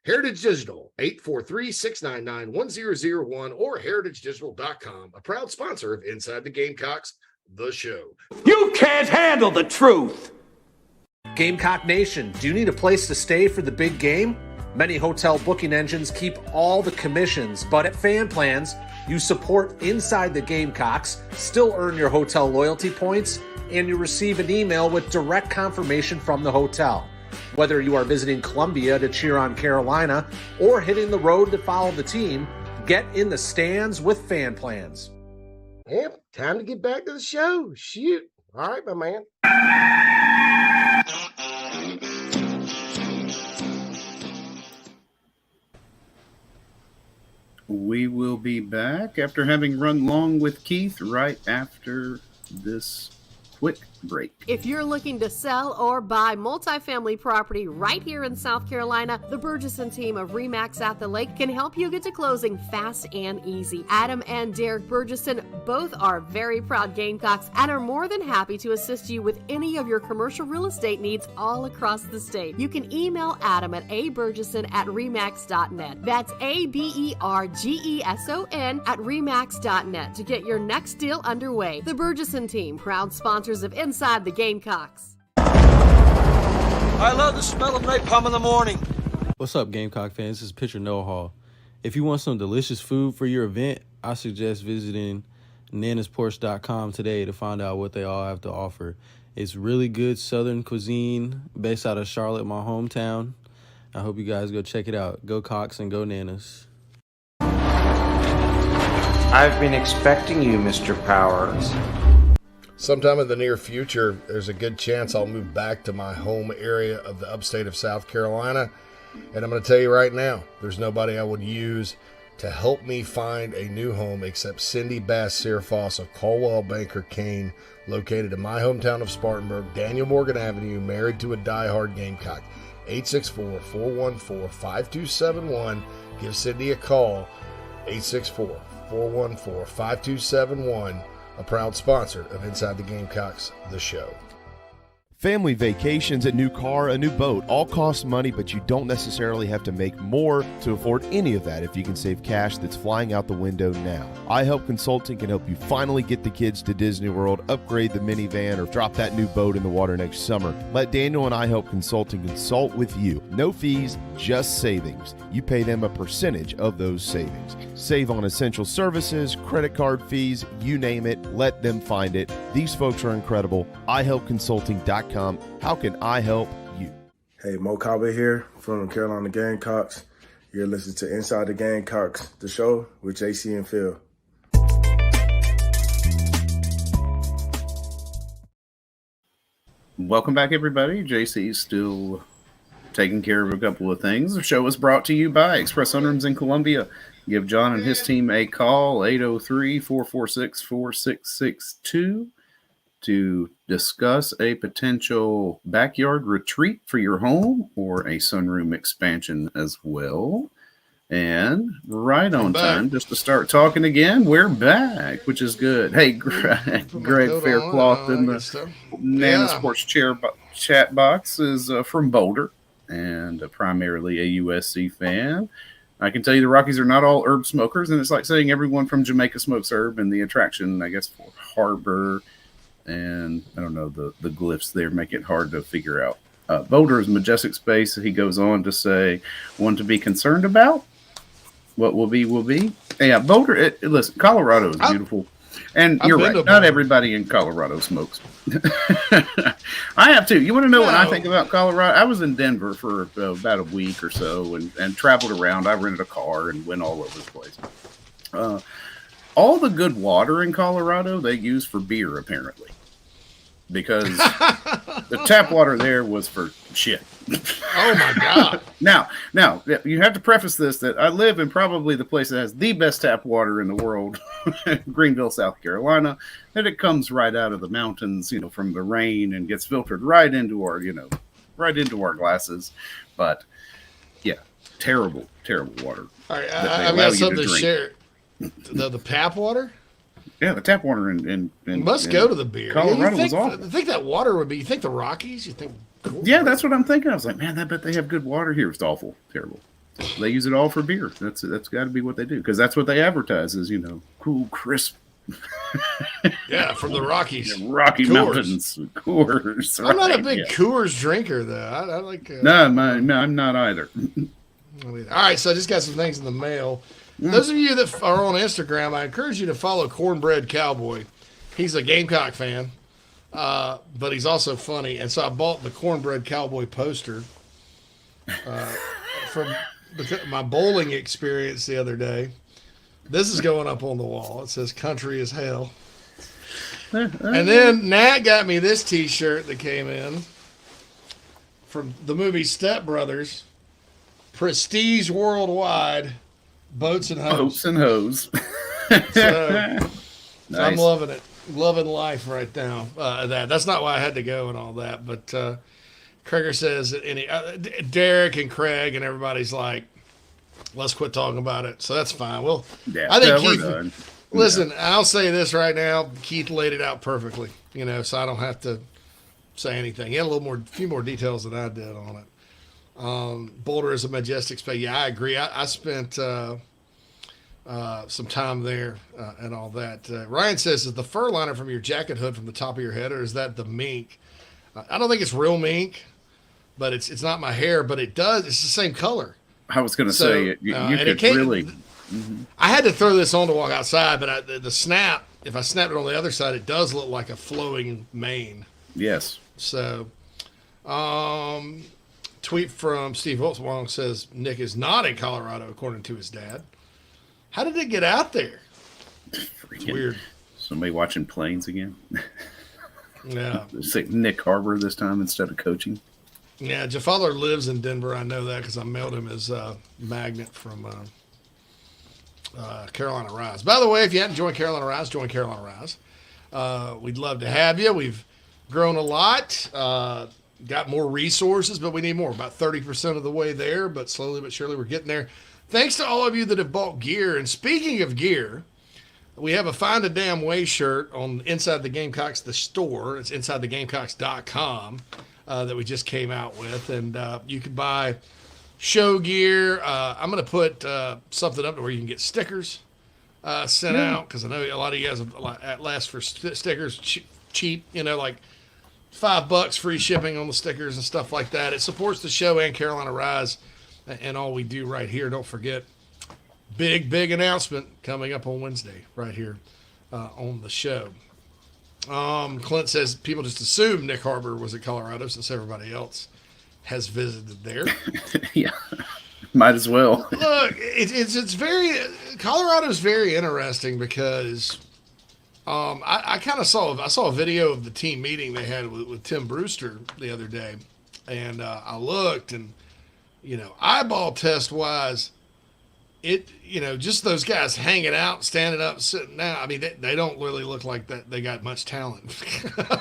Speaker 6: Heritage Digital, 843-699-1001 or heritagedigital.com, a proud sponsor of Inside the Gamecocks, the show.
Speaker 12: You can't handle the truth.
Speaker 8: Gamecock Nation, do you need a place to stay for the big game? Many hotel booking engines keep all the commissions, but at Fan Plans, you support Inside the Gamecocks, still earn your hotel loyalty points, and you receive an email with direct confirmation from the hotel. Whether you are visiting Columbia to cheer on Carolina or hitting the road to follow the team, get in the stands with Fan Plans.
Speaker 6: Yep, time to get back to the show. Shoot. All right, my man.
Speaker 5: We will be back after having run long with Keith right after this quick break.
Speaker 2: If you're looking to sell or buy multifamily property right here in South Carolina, the Burgesson team of RE/MAX at the Lake can help you get to closing fast and easy. Adam and Derek Burgesson both are very proud Gamecocks and are more than happy to assist you with any of your commercial real estate needs all across the state. You can email Adam at aburgesson@remax.net. That's ABERGESON at remax.net to get your next deal underway. The Burgesson team, proud sponsors of Inside the Gamecocks.
Speaker 12: I love the smell of napalm in the morning.
Speaker 10: What's up, Gamecock fans? This is Pitcher Noah Hall. If you want some delicious food for your event, I suggest visiting nanasporch.com today to find out what they all have to offer. It's really good Southern cuisine based out of Charlotte, my hometown. I hope you guys go check it out. Go Cox and go Nanas.
Speaker 17: I've been expecting you, Mr. Powers.
Speaker 13: Sometime in the near future, there's a good chance I'll move back to my home area of the upstate of South Carolina. And I'm going to tell you right now, there's nobody I would use to help me find a new home except Cindy Bass-Searfoss of Caldwell Banker Kane, located in my hometown of Spartanburg, Daniel Morgan Avenue, married to a diehard Gamecock. 864-414-5271. Give Cindy a call. 864-414-5271. A proud sponsor of Inside the Gamecocks, the show.
Speaker 7: Family vacations, a new car, a new boat, all cost money, but you don't necessarily have to make more to afford any of that if you can save cash that's flying out the window now. iHelp Consulting can help you finally get the kids to Disney World, upgrade the minivan, or drop that new boat in the water next summer. Let Daniel and iHelp Consulting consult with you. No fees, just savings. You pay them a percentage of those savings. Save on essential services, credit card fees, you name it, let them find it. These folks are incredible. iHelpConsulting.com. How can I help you?
Speaker 18: Hey, Mo Cowboy here from the Carolina Gamecocks. You're listening to Inside the Gamecocks, the show with JC and Phil.
Speaker 5: Welcome back, everybody. JC is still taking care of a couple of things. The show is brought to you by Express Sunrooms in Columbia. Give John and his team a call, 803-446-4662. to discuss a potential backyard retreat for your home or a sunroom expansion as well. And right on time, just to start talking again, we're back, which is good. Hey, Greg Faircloth in the Nana Sports chat box is from Boulder and primarily a USC fan. I can tell you the Rockies are not all herb smokers, and it's like saying everyone from Jamaica smokes herb, and the attraction, I guess, for Harbor and I don't know, the glyphs there make it hard to figure out. Boulder is majestic space. He goes on to say, one to be concerned about. What will be, will be. Yeah, Boulder, listen, Colorado is beautiful. And
Speaker 6: I've
Speaker 5: you're
Speaker 6: been
Speaker 5: right.
Speaker 6: to
Speaker 5: Not
Speaker 6: Boulder.
Speaker 5: everybody in Colorado smokes. I have too. You want to know what I think about Colorado? I was in Denver for about a week or so and traveled around. I rented a car and went all over the place. All the good water in Colorado they use for beer, apparently. Because the tap water there was for shit.
Speaker 6: Oh my God.
Speaker 5: Now, you have to preface this that I live in probably the place that has the best tap water in the world, Greenville, South Carolina, and it comes right out of the mountains, from the rain and gets filtered right into our glasses. But yeah, terrible water.
Speaker 6: All right,
Speaker 5: I've
Speaker 6: got something to share. The tap water?
Speaker 5: Yeah, the tap water in
Speaker 6: must go to the beer.
Speaker 5: Colorado
Speaker 6: you
Speaker 5: was awful.
Speaker 6: think that water would be? You think the Rockies? You think? Cool.
Speaker 5: Yeah, that's what I'm thinking. I was like, man, I bet they have good water here. It's awful, terrible. They use it all for beer. That's got to be what they do because that's what they advertise is cool, crisp.
Speaker 6: Yeah, from the Rockies,
Speaker 5: Rocky
Speaker 6: Coors.
Speaker 5: Mountains, Coors.
Speaker 6: I'm not a big Coors drinker though. I like.
Speaker 5: No, I'm not either.
Speaker 6: All right, so I just got some things in the mail. Those of you that are on Instagram, I encourage you to follow Cornbread Cowboy. He's a Gamecock fan, but he's also funny. And so I bought the Cornbread Cowboy poster from my bowling experience the other day. This is going up on the wall. It says "Country is Hell." And then Nat got me this T-shirt that came in from the movie Step Brothers. Prestige Worldwide. Boats and Hoes. So,
Speaker 5: Nice.
Speaker 6: I'm loving it. Loving life right now. That's not why I had to go and all that. But Krager says, Derek and Craig and everybody's like, let's quit talking about it. So that's fine. Well, I think Keith, listen, I'll say this right now. Keith laid it out perfectly, so I don't have to say anything. He had a few more details than I did on it. Boulder is a majestic space. Yeah, I agree. I spent some time there and all that. Ryan says, is the fur liner from your jacket hood from the top of your head, or is that the mink? I don't think it's real mink, but it's not my hair, but it's the same color.
Speaker 5: I was going to say, you could really... Mm-hmm.
Speaker 6: I had to throw this on to walk outside, but the snap, if I snap it on the other side, it does look like a flowing mane.
Speaker 5: Yes.
Speaker 6: So, tweet from Steve Holtzwong says Nick is not in Colorado, according to his dad. How did it get out there? It's weird.
Speaker 5: Somebody watching planes again?
Speaker 6: Yeah.
Speaker 5: It's like Nick Harbor this time instead of coaching.
Speaker 6: Yeah, Jaffaler lives in Denver. I know that because I mailed him his magnet from Carolina Rise. By the way, if you haven't joined Carolina Rise, join Carolina Rise. We'd love to have you. We've grown a lot. Got more resources, but we need more. About 30% of the way there, but slowly but surely we're getting there. Thanks to all of you that have bought gear. And speaking of gear, we have a Find a Damn Way shirt on Inside the Gamecocks, the store. It's InsideTheGamecocks.com that we just came out with. And you can buy show gear. I'm going to put something up to where you can get stickers sent out because I know a lot of you guys have asked for stickers cheap, like $5 free shipping on the stickers and stuff like that. It supports the show and Carolina Rise and all we do right here. Don't forget, big announcement coming up on Wednesday right here on the show. Clint says people just assume Nick Harbor was at Colorado since everybody else has visited there.
Speaker 5: Yeah, might as well.
Speaker 6: Look, it's very Colorado's very interesting because I kind of saw a video of the team meeting they had with Tim Brewster the other day, and I looked and eyeball test wise, just those guys hanging out, standing up, sitting down. I mean, they don't really look like that. They got much talent.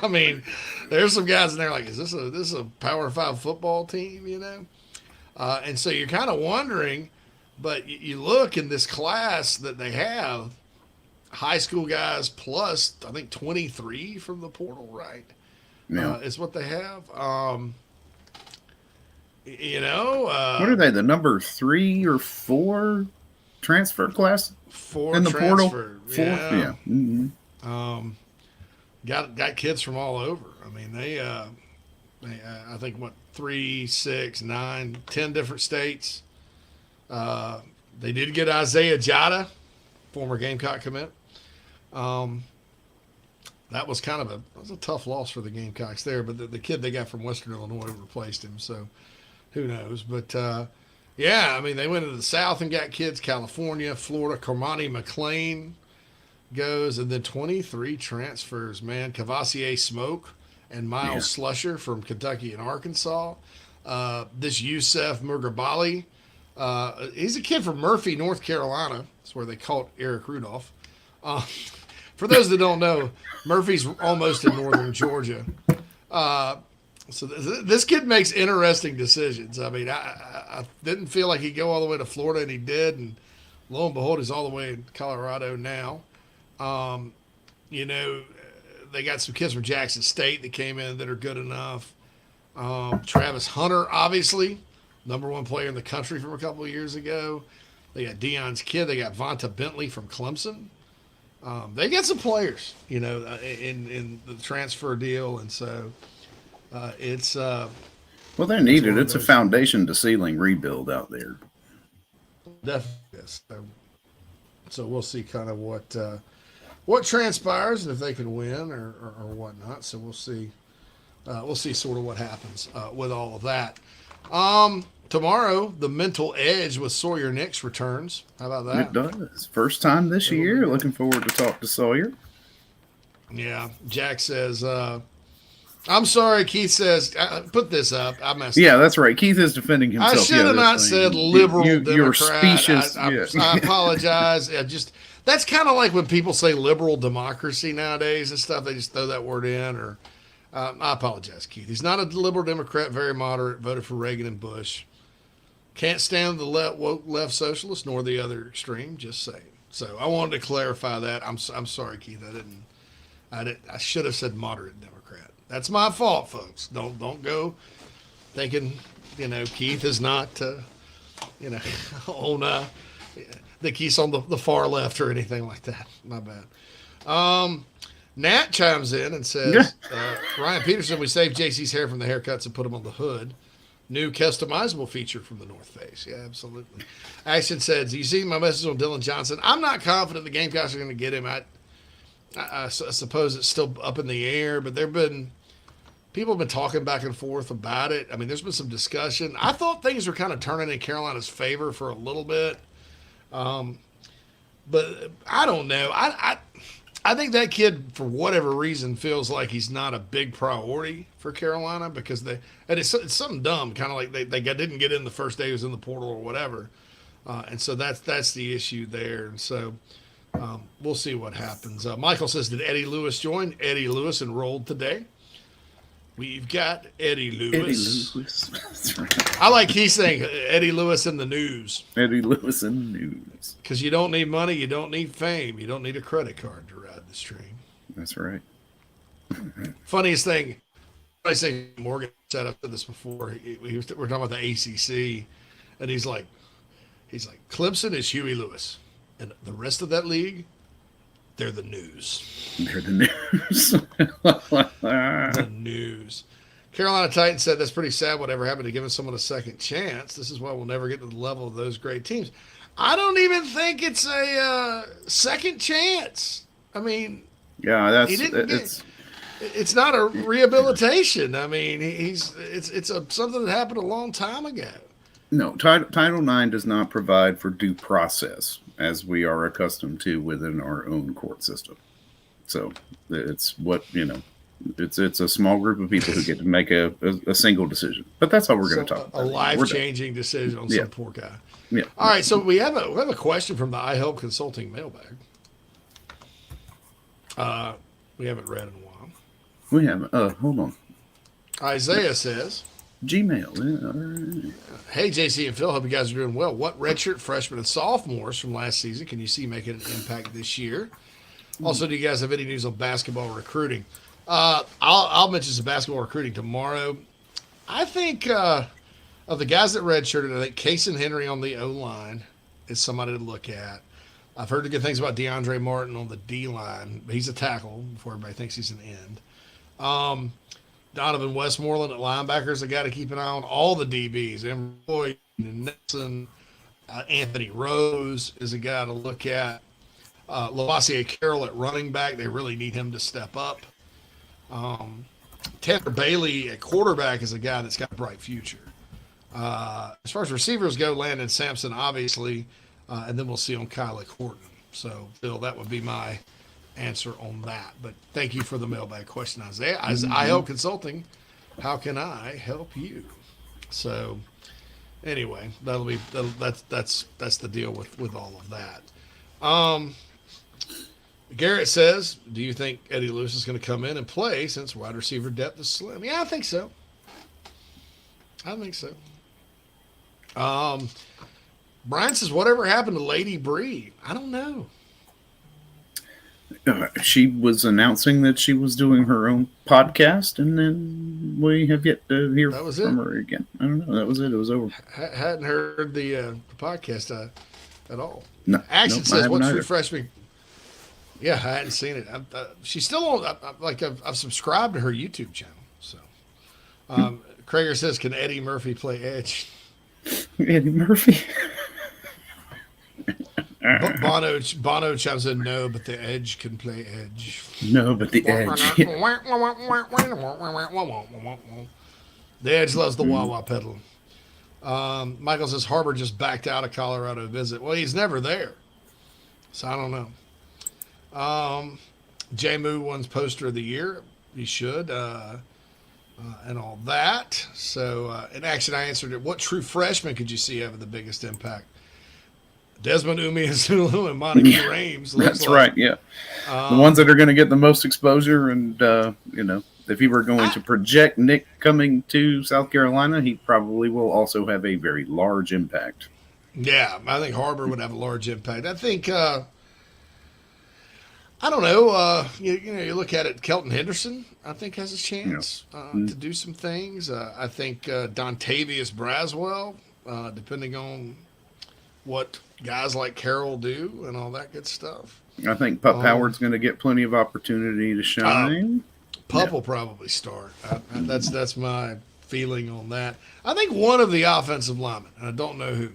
Speaker 6: I mean, there's some guys in there like, is this a Power 5 football team? And so you're kind of wondering, but you look in this class that they have, high school guys plus I think 23 from the portal, right?
Speaker 5: Yeah,
Speaker 6: is what they have.
Speaker 5: What are they? The number 3 or 4 transfer class?
Speaker 6: 4
Speaker 5: in the portal. 4,
Speaker 6: yeah.
Speaker 5: Mm-hmm.
Speaker 6: Got kids from all over. I mean, they I think 3, 6, 9, 10 different states. They did get Isaiah Jada, former Gamecock commit. That was kind of a tough loss for the Gamecocks there, but the kid they got from Western Illinois replaced him, so who knows? But yeah, I mean, they went to the South and got kids. California, Florida, Cormani McLean goes, and then 23 transfers, man. Cavassier Smoke and Miles Slusher from Kentucky and Arkansas. This Youssef Murgabali, he's a kid from Murphy, North Carolina. That's where they caught Eric Rudolph. For those that don't know, Murphy's almost in northern Georgia. So this kid makes interesting decisions. I mean, I didn't feel like he'd go all the way to Florida, and he did. And lo and behold, he's all the way in Colorado now. You know, they got some kids from Jackson State that came in that are good enough. Travis Hunter, obviously, #1 player in the country from a couple of years ago. They got Dion's kid. They got Vonta Bentley from Clemson. They got some players, you know, in the transfer deal, and so it's
Speaker 5: well, they're needed. It's a foundation to ceiling rebuild out there.
Speaker 6: Definitely is. So we'll see kind of what transpires and if they can win or whatnot. So we'll see. We'll see sort of what happens with all of that. Tomorrow, the Mental Edge with Sawyer Nix returns. How about that?
Speaker 5: It does. First time this year. Looking forward to talk to Sawyer.
Speaker 6: Yeah. Jack says, I'm sorry. Keith says, put this up. I messed up.
Speaker 5: Yeah, that's right. Keith is defending himself.
Speaker 6: I should have not said liberal Democrat.
Speaker 5: You're specious.
Speaker 6: I apologize. That's kind of like when people say liberal democracy nowadays and stuff. They just throw that word in. Or I apologize, Keith. He's not a liberal Democrat, very moderate, voted for Reagan and Bush. Can't stand the left socialist nor the other extreme. Just saying. So I wanted to clarify that. I'm sorry, Keith. I should have said moderate Democrat. That's my fault, folks. Don't go thinking, you know, Keith is not, you know, on that Keith's on the far left or anything like that. My bad. Nat chimes in and says, Ryan Peterson, we saved JC's hair from the haircuts and put him on the hood. New customizable feature from the North Face. Yeah, absolutely. Action says, you see my message on Dylan Johnson? I'm not confident the Gamecocks are going to get him. I suppose it's still up in the air, but people have been talking back and forth about it. I mean, there's been some discussion. I thought things were kind of turning in Carolina's favor for a little bit. But I don't know. I think that kid, for whatever reason, feels like he's not a big priority for Carolina because it's something dumb, kind of like they didn't get in the first day he was in the portal or whatever. And so that's the issue there. And so we'll see what happens. Michael says, did Eddie Lewis join? Eddie Lewis enrolled today. We've got Eddie Lewis.
Speaker 5: Eddie Lewis. That's right.
Speaker 6: I like he's saying Eddie Lewis in the news.
Speaker 5: Eddie Lewis in the news.
Speaker 6: Because you don't need money, you don't need fame, you don't need a credit card to ride this train.
Speaker 5: That's right.
Speaker 6: Funniest thing, I say Morgan said, I've said this before. We're talking about the ACC, and he's like, Clemson is Huey Lewis, and the rest of that league, they're the news.
Speaker 5: They're the news.
Speaker 6: The news. Carolina Titans said that's pretty sad whatever happened to giving someone a second chance. This is why we'll never get to the level of those great teams. I don't even think it's a second chance. I mean,
Speaker 5: yeah,
Speaker 6: it's not a rehabilitation. I mean, it's something that happened a long time ago.
Speaker 5: No, Title IX does not provide for due process as we are accustomed to within our own court system. So it's it's a small group of people who get to make a single decision. But that's all we're going to talk about.
Speaker 6: A life-changing decision on some poor guy.
Speaker 5: Yeah.
Speaker 6: All right, so we have a question from the iHelp Consulting mailbag. We haven't read in a while.
Speaker 5: We haven't. Hold on.
Speaker 6: Isaiah says,
Speaker 5: Gmail. Yeah, all right.
Speaker 6: Hey, JC and Phil, hope you guys are doing well. What redshirt freshmen and sophomores from last season can you see making an impact this year? Also, do you guys have any news on basketball recruiting? I'll mention some basketball recruiting tomorrow. I think of the guys that redshirted, I think Kason Henry on the O-line is somebody to look at. I've heard the good things about DeAndre Martin on the D-line, but he's a tackle before everybody thinks he's an end. Donovan Westmoreland at linebacker is a guy to keep an eye on. All the DBs, Boyd, Nelson, Anthony Rose is a guy to look at. Lavoisier Carroll at running back. They really need him to step up. Tanner Bailey at quarterback is a guy that's got a bright future. As far as receivers go, Landon Sampson, obviously, and then we'll see on Kylie Horton. So, Bill, that would be my answer on that. But thank you for the mailbag question, Isaiah. I help consulting. How can I help you? So, anyway, that's the deal with all of that. Garrett says, do you think Eddie Lewis is going to come in and play since wide receiver depth is slim? Yeah, I think so. Brian says, whatever happened to Lady Bree? I don't know.
Speaker 5: She was announcing that she was doing her own podcast, and then we have yet to hear from her again. I don't know. That was it. It was over.
Speaker 6: Hadn't heard the podcast at all.
Speaker 5: No,
Speaker 6: Action says,
Speaker 5: I
Speaker 6: what's
Speaker 5: haven't
Speaker 6: true
Speaker 5: either.
Speaker 6: freshman? Yeah, I hadn't seen it. She's still on. I've subscribed to her YouTube channel. So, Krager says, can Eddie Murphy play Edge?
Speaker 5: Eddie Murphy.
Speaker 6: Bono chimes in, no, but the Edge can play Edge.
Speaker 5: No, but the Edge.
Speaker 6: The Edge loves the wah-wah pedaling. Michael says, Harbor just backed out of Colorado visit. Well, he's never there. So I don't know. J Moo wins poster of the year. He should. And all that. So, in action, I answered it. What true freshman could you see having the biggest impact? Desmond Umi and Zulu and Monica Rames.
Speaker 5: That's right, yeah. The ones that are going to get the most exposure. And, if he were going to project Nick coming to South Carolina, he probably will also have a very large impact.
Speaker 6: Yeah, I think Harbor would have a large impact. I think, I don't know, you look at it, Kelton Henderson, I think, has a chance to do some things. I think Dontavius Braswell, depending on what guys like Carroll do and all that good stuff.
Speaker 5: I think Pup Howard's going to get plenty of opportunity to shine.
Speaker 6: Pup will probably start. That's my feeling on that. I think one of the offensive linemen, and I don't know who.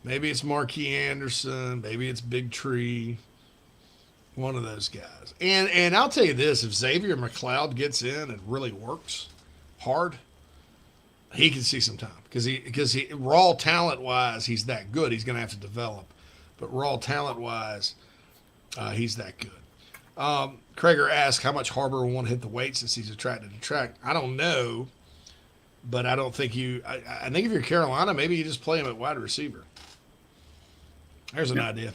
Speaker 6: Maybe it's Marquis Anderson. Maybe it's Big Tree. One of those guys. And I'll tell you this, if Xavier McLeod gets in and really works hard, he can see some time. Because he raw talent-wise, he's that good. He's going to have to develop. But raw talent-wise, he's that good. Krager asked how much Harbor will want to hit the weight since he's attracted to track. I don't know, but I don't think I think if you're Carolina, maybe you just play him at wide receiver. There's an idea.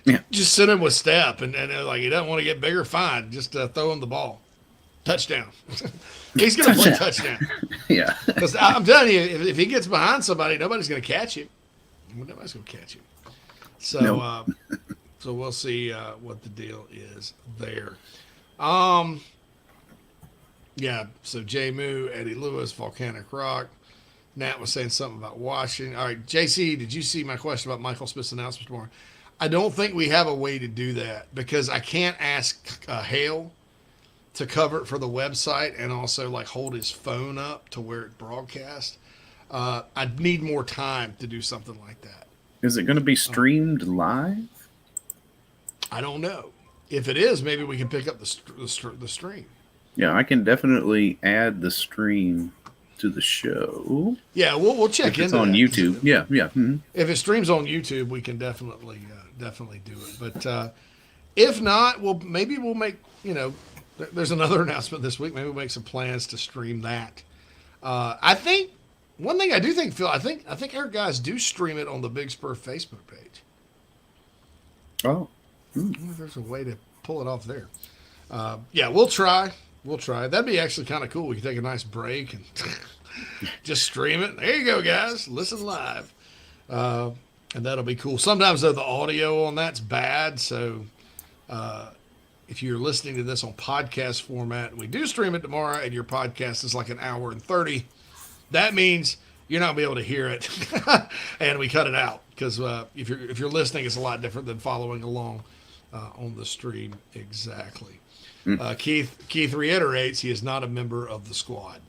Speaker 5: Yeah.
Speaker 6: Just send him with step, and like he doesn't want to get bigger, fine. Just throw him the ball. Touchdown. He's going to play touchdown.
Speaker 5: Yeah.
Speaker 6: Because I'm telling you, if he gets behind somebody, nobody's going to catch him. Nobody's going to catch him. So,
Speaker 5: Nope.
Speaker 6: So we'll see what the deal is there. Yeah. So J Moo, Eddie Lewis, Volcanic Rock. Nat was saying something about Washington. All right, JC, did you see my question about Michael Smith's announcement tomorrow? I don't think we have a way to do that because I can't ask Hale to cover it for the website and also like hold his phone up to where it broadcasts. I'd need more time to do something like that.
Speaker 5: Is it going to be streamed live?
Speaker 6: I don't know. If it is, maybe we can pick up the stream.
Speaker 5: Yeah, I can definitely add the stream to the show.
Speaker 6: Yeah, we'll check
Speaker 5: if it's
Speaker 6: into
Speaker 5: on
Speaker 6: that.
Speaker 5: YouTube. Yeah. Mm-hmm.
Speaker 6: If it streams on YouTube, we can definitely do it. But if not, we'll make, there's another announcement this week. Maybe we'll make some plans to stream that. I think one thing I do think, Phil, I think our guys do stream it on the Big Spur Facebook page.
Speaker 5: Oh.
Speaker 6: I wonder if there's a way to pull it off there. Yeah, we'll try. That'd be actually kind of cool. We can take a nice break and just stream it. There you go, guys. Listen live. And that'll be cool. Sometimes, though, the audio on that's bad. So if you're listening to this on podcast format, we do stream it tomorrow, and your podcast is like an hour and 30. That means you're not going to be able to hear it, and we cut it out. Because if you're listening, it's a lot different than following along on the stream. Exactly. Keith reiterates he is not a member of the squad.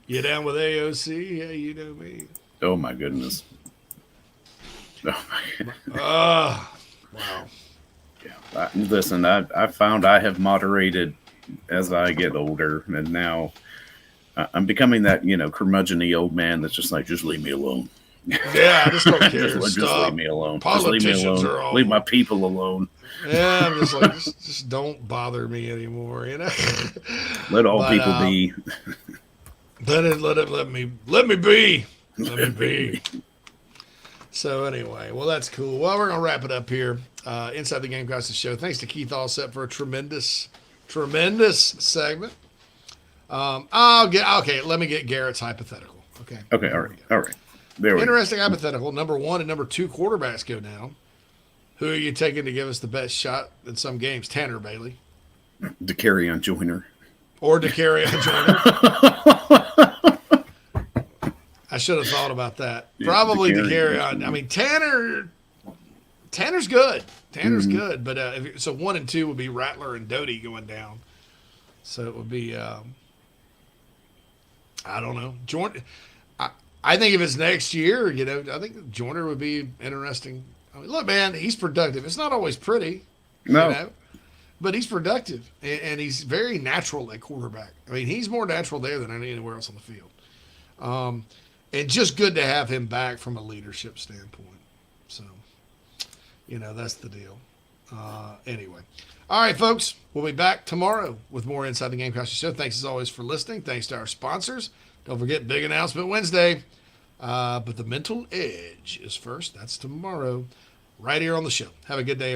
Speaker 6: You down with AOC? Yeah, you know me.
Speaker 5: Oh my goodness.
Speaker 6: Wow.
Speaker 5: Listen, I found I have moderated as I get older, and now I'm becoming that, curmudgeon-y old man that's just like, just leave me alone.
Speaker 6: Yeah, I just don't care.
Speaker 5: just leave me alone.
Speaker 6: Politicians
Speaker 5: just leave me alone.
Speaker 6: are all.
Speaker 5: Leave my people alone.
Speaker 6: Yeah, I'm just like, just don't bother me anymore,
Speaker 5: Let all people be.
Speaker 6: Let me be. Let me be. So anyway, well, that's cool. Well, we're gonna wrap it up here. Inside the Gamecocks show. Thanks to Keith Allsep for a tremendous segment. Let me get Garrett's hypothetical. Okay.
Speaker 5: Okay. All right. There we
Speaker 6: Interesting hypothetical. Number 1 and number 2 quarterbacks go down. Who are you taking to give us the best shot in some games? Tanner Bailey.
Speaker 5: DeCarry on Joyner.
Speaker 6: Or DeCarry on Joyner. I should have thought about that. Probably DeCarry on. I mean, Tanner's good. Tanner's good. But so 1 and 2 would be Rattler and Doty going down. So it would be, I don't know. Jordan. I think if it's next year, I think Joyner would be interesting. I mean, look, man, he's productive. It's not always pretty, but he's productive, and he's very natural at quarterback. I mean, he's more natural there than anywhere else on the field. And just good to have him back from a leadership standpoint. So, that's the deal. Anyway. All right, folks, we'll be back tomorrow with more Inside the Gamecocks show. Thanks as always for listening. Thanks to our sponsors. Don't forget, big announcement Wednesday. But the mental edge is first. That's tomorrow, right here on the show. Have a good day.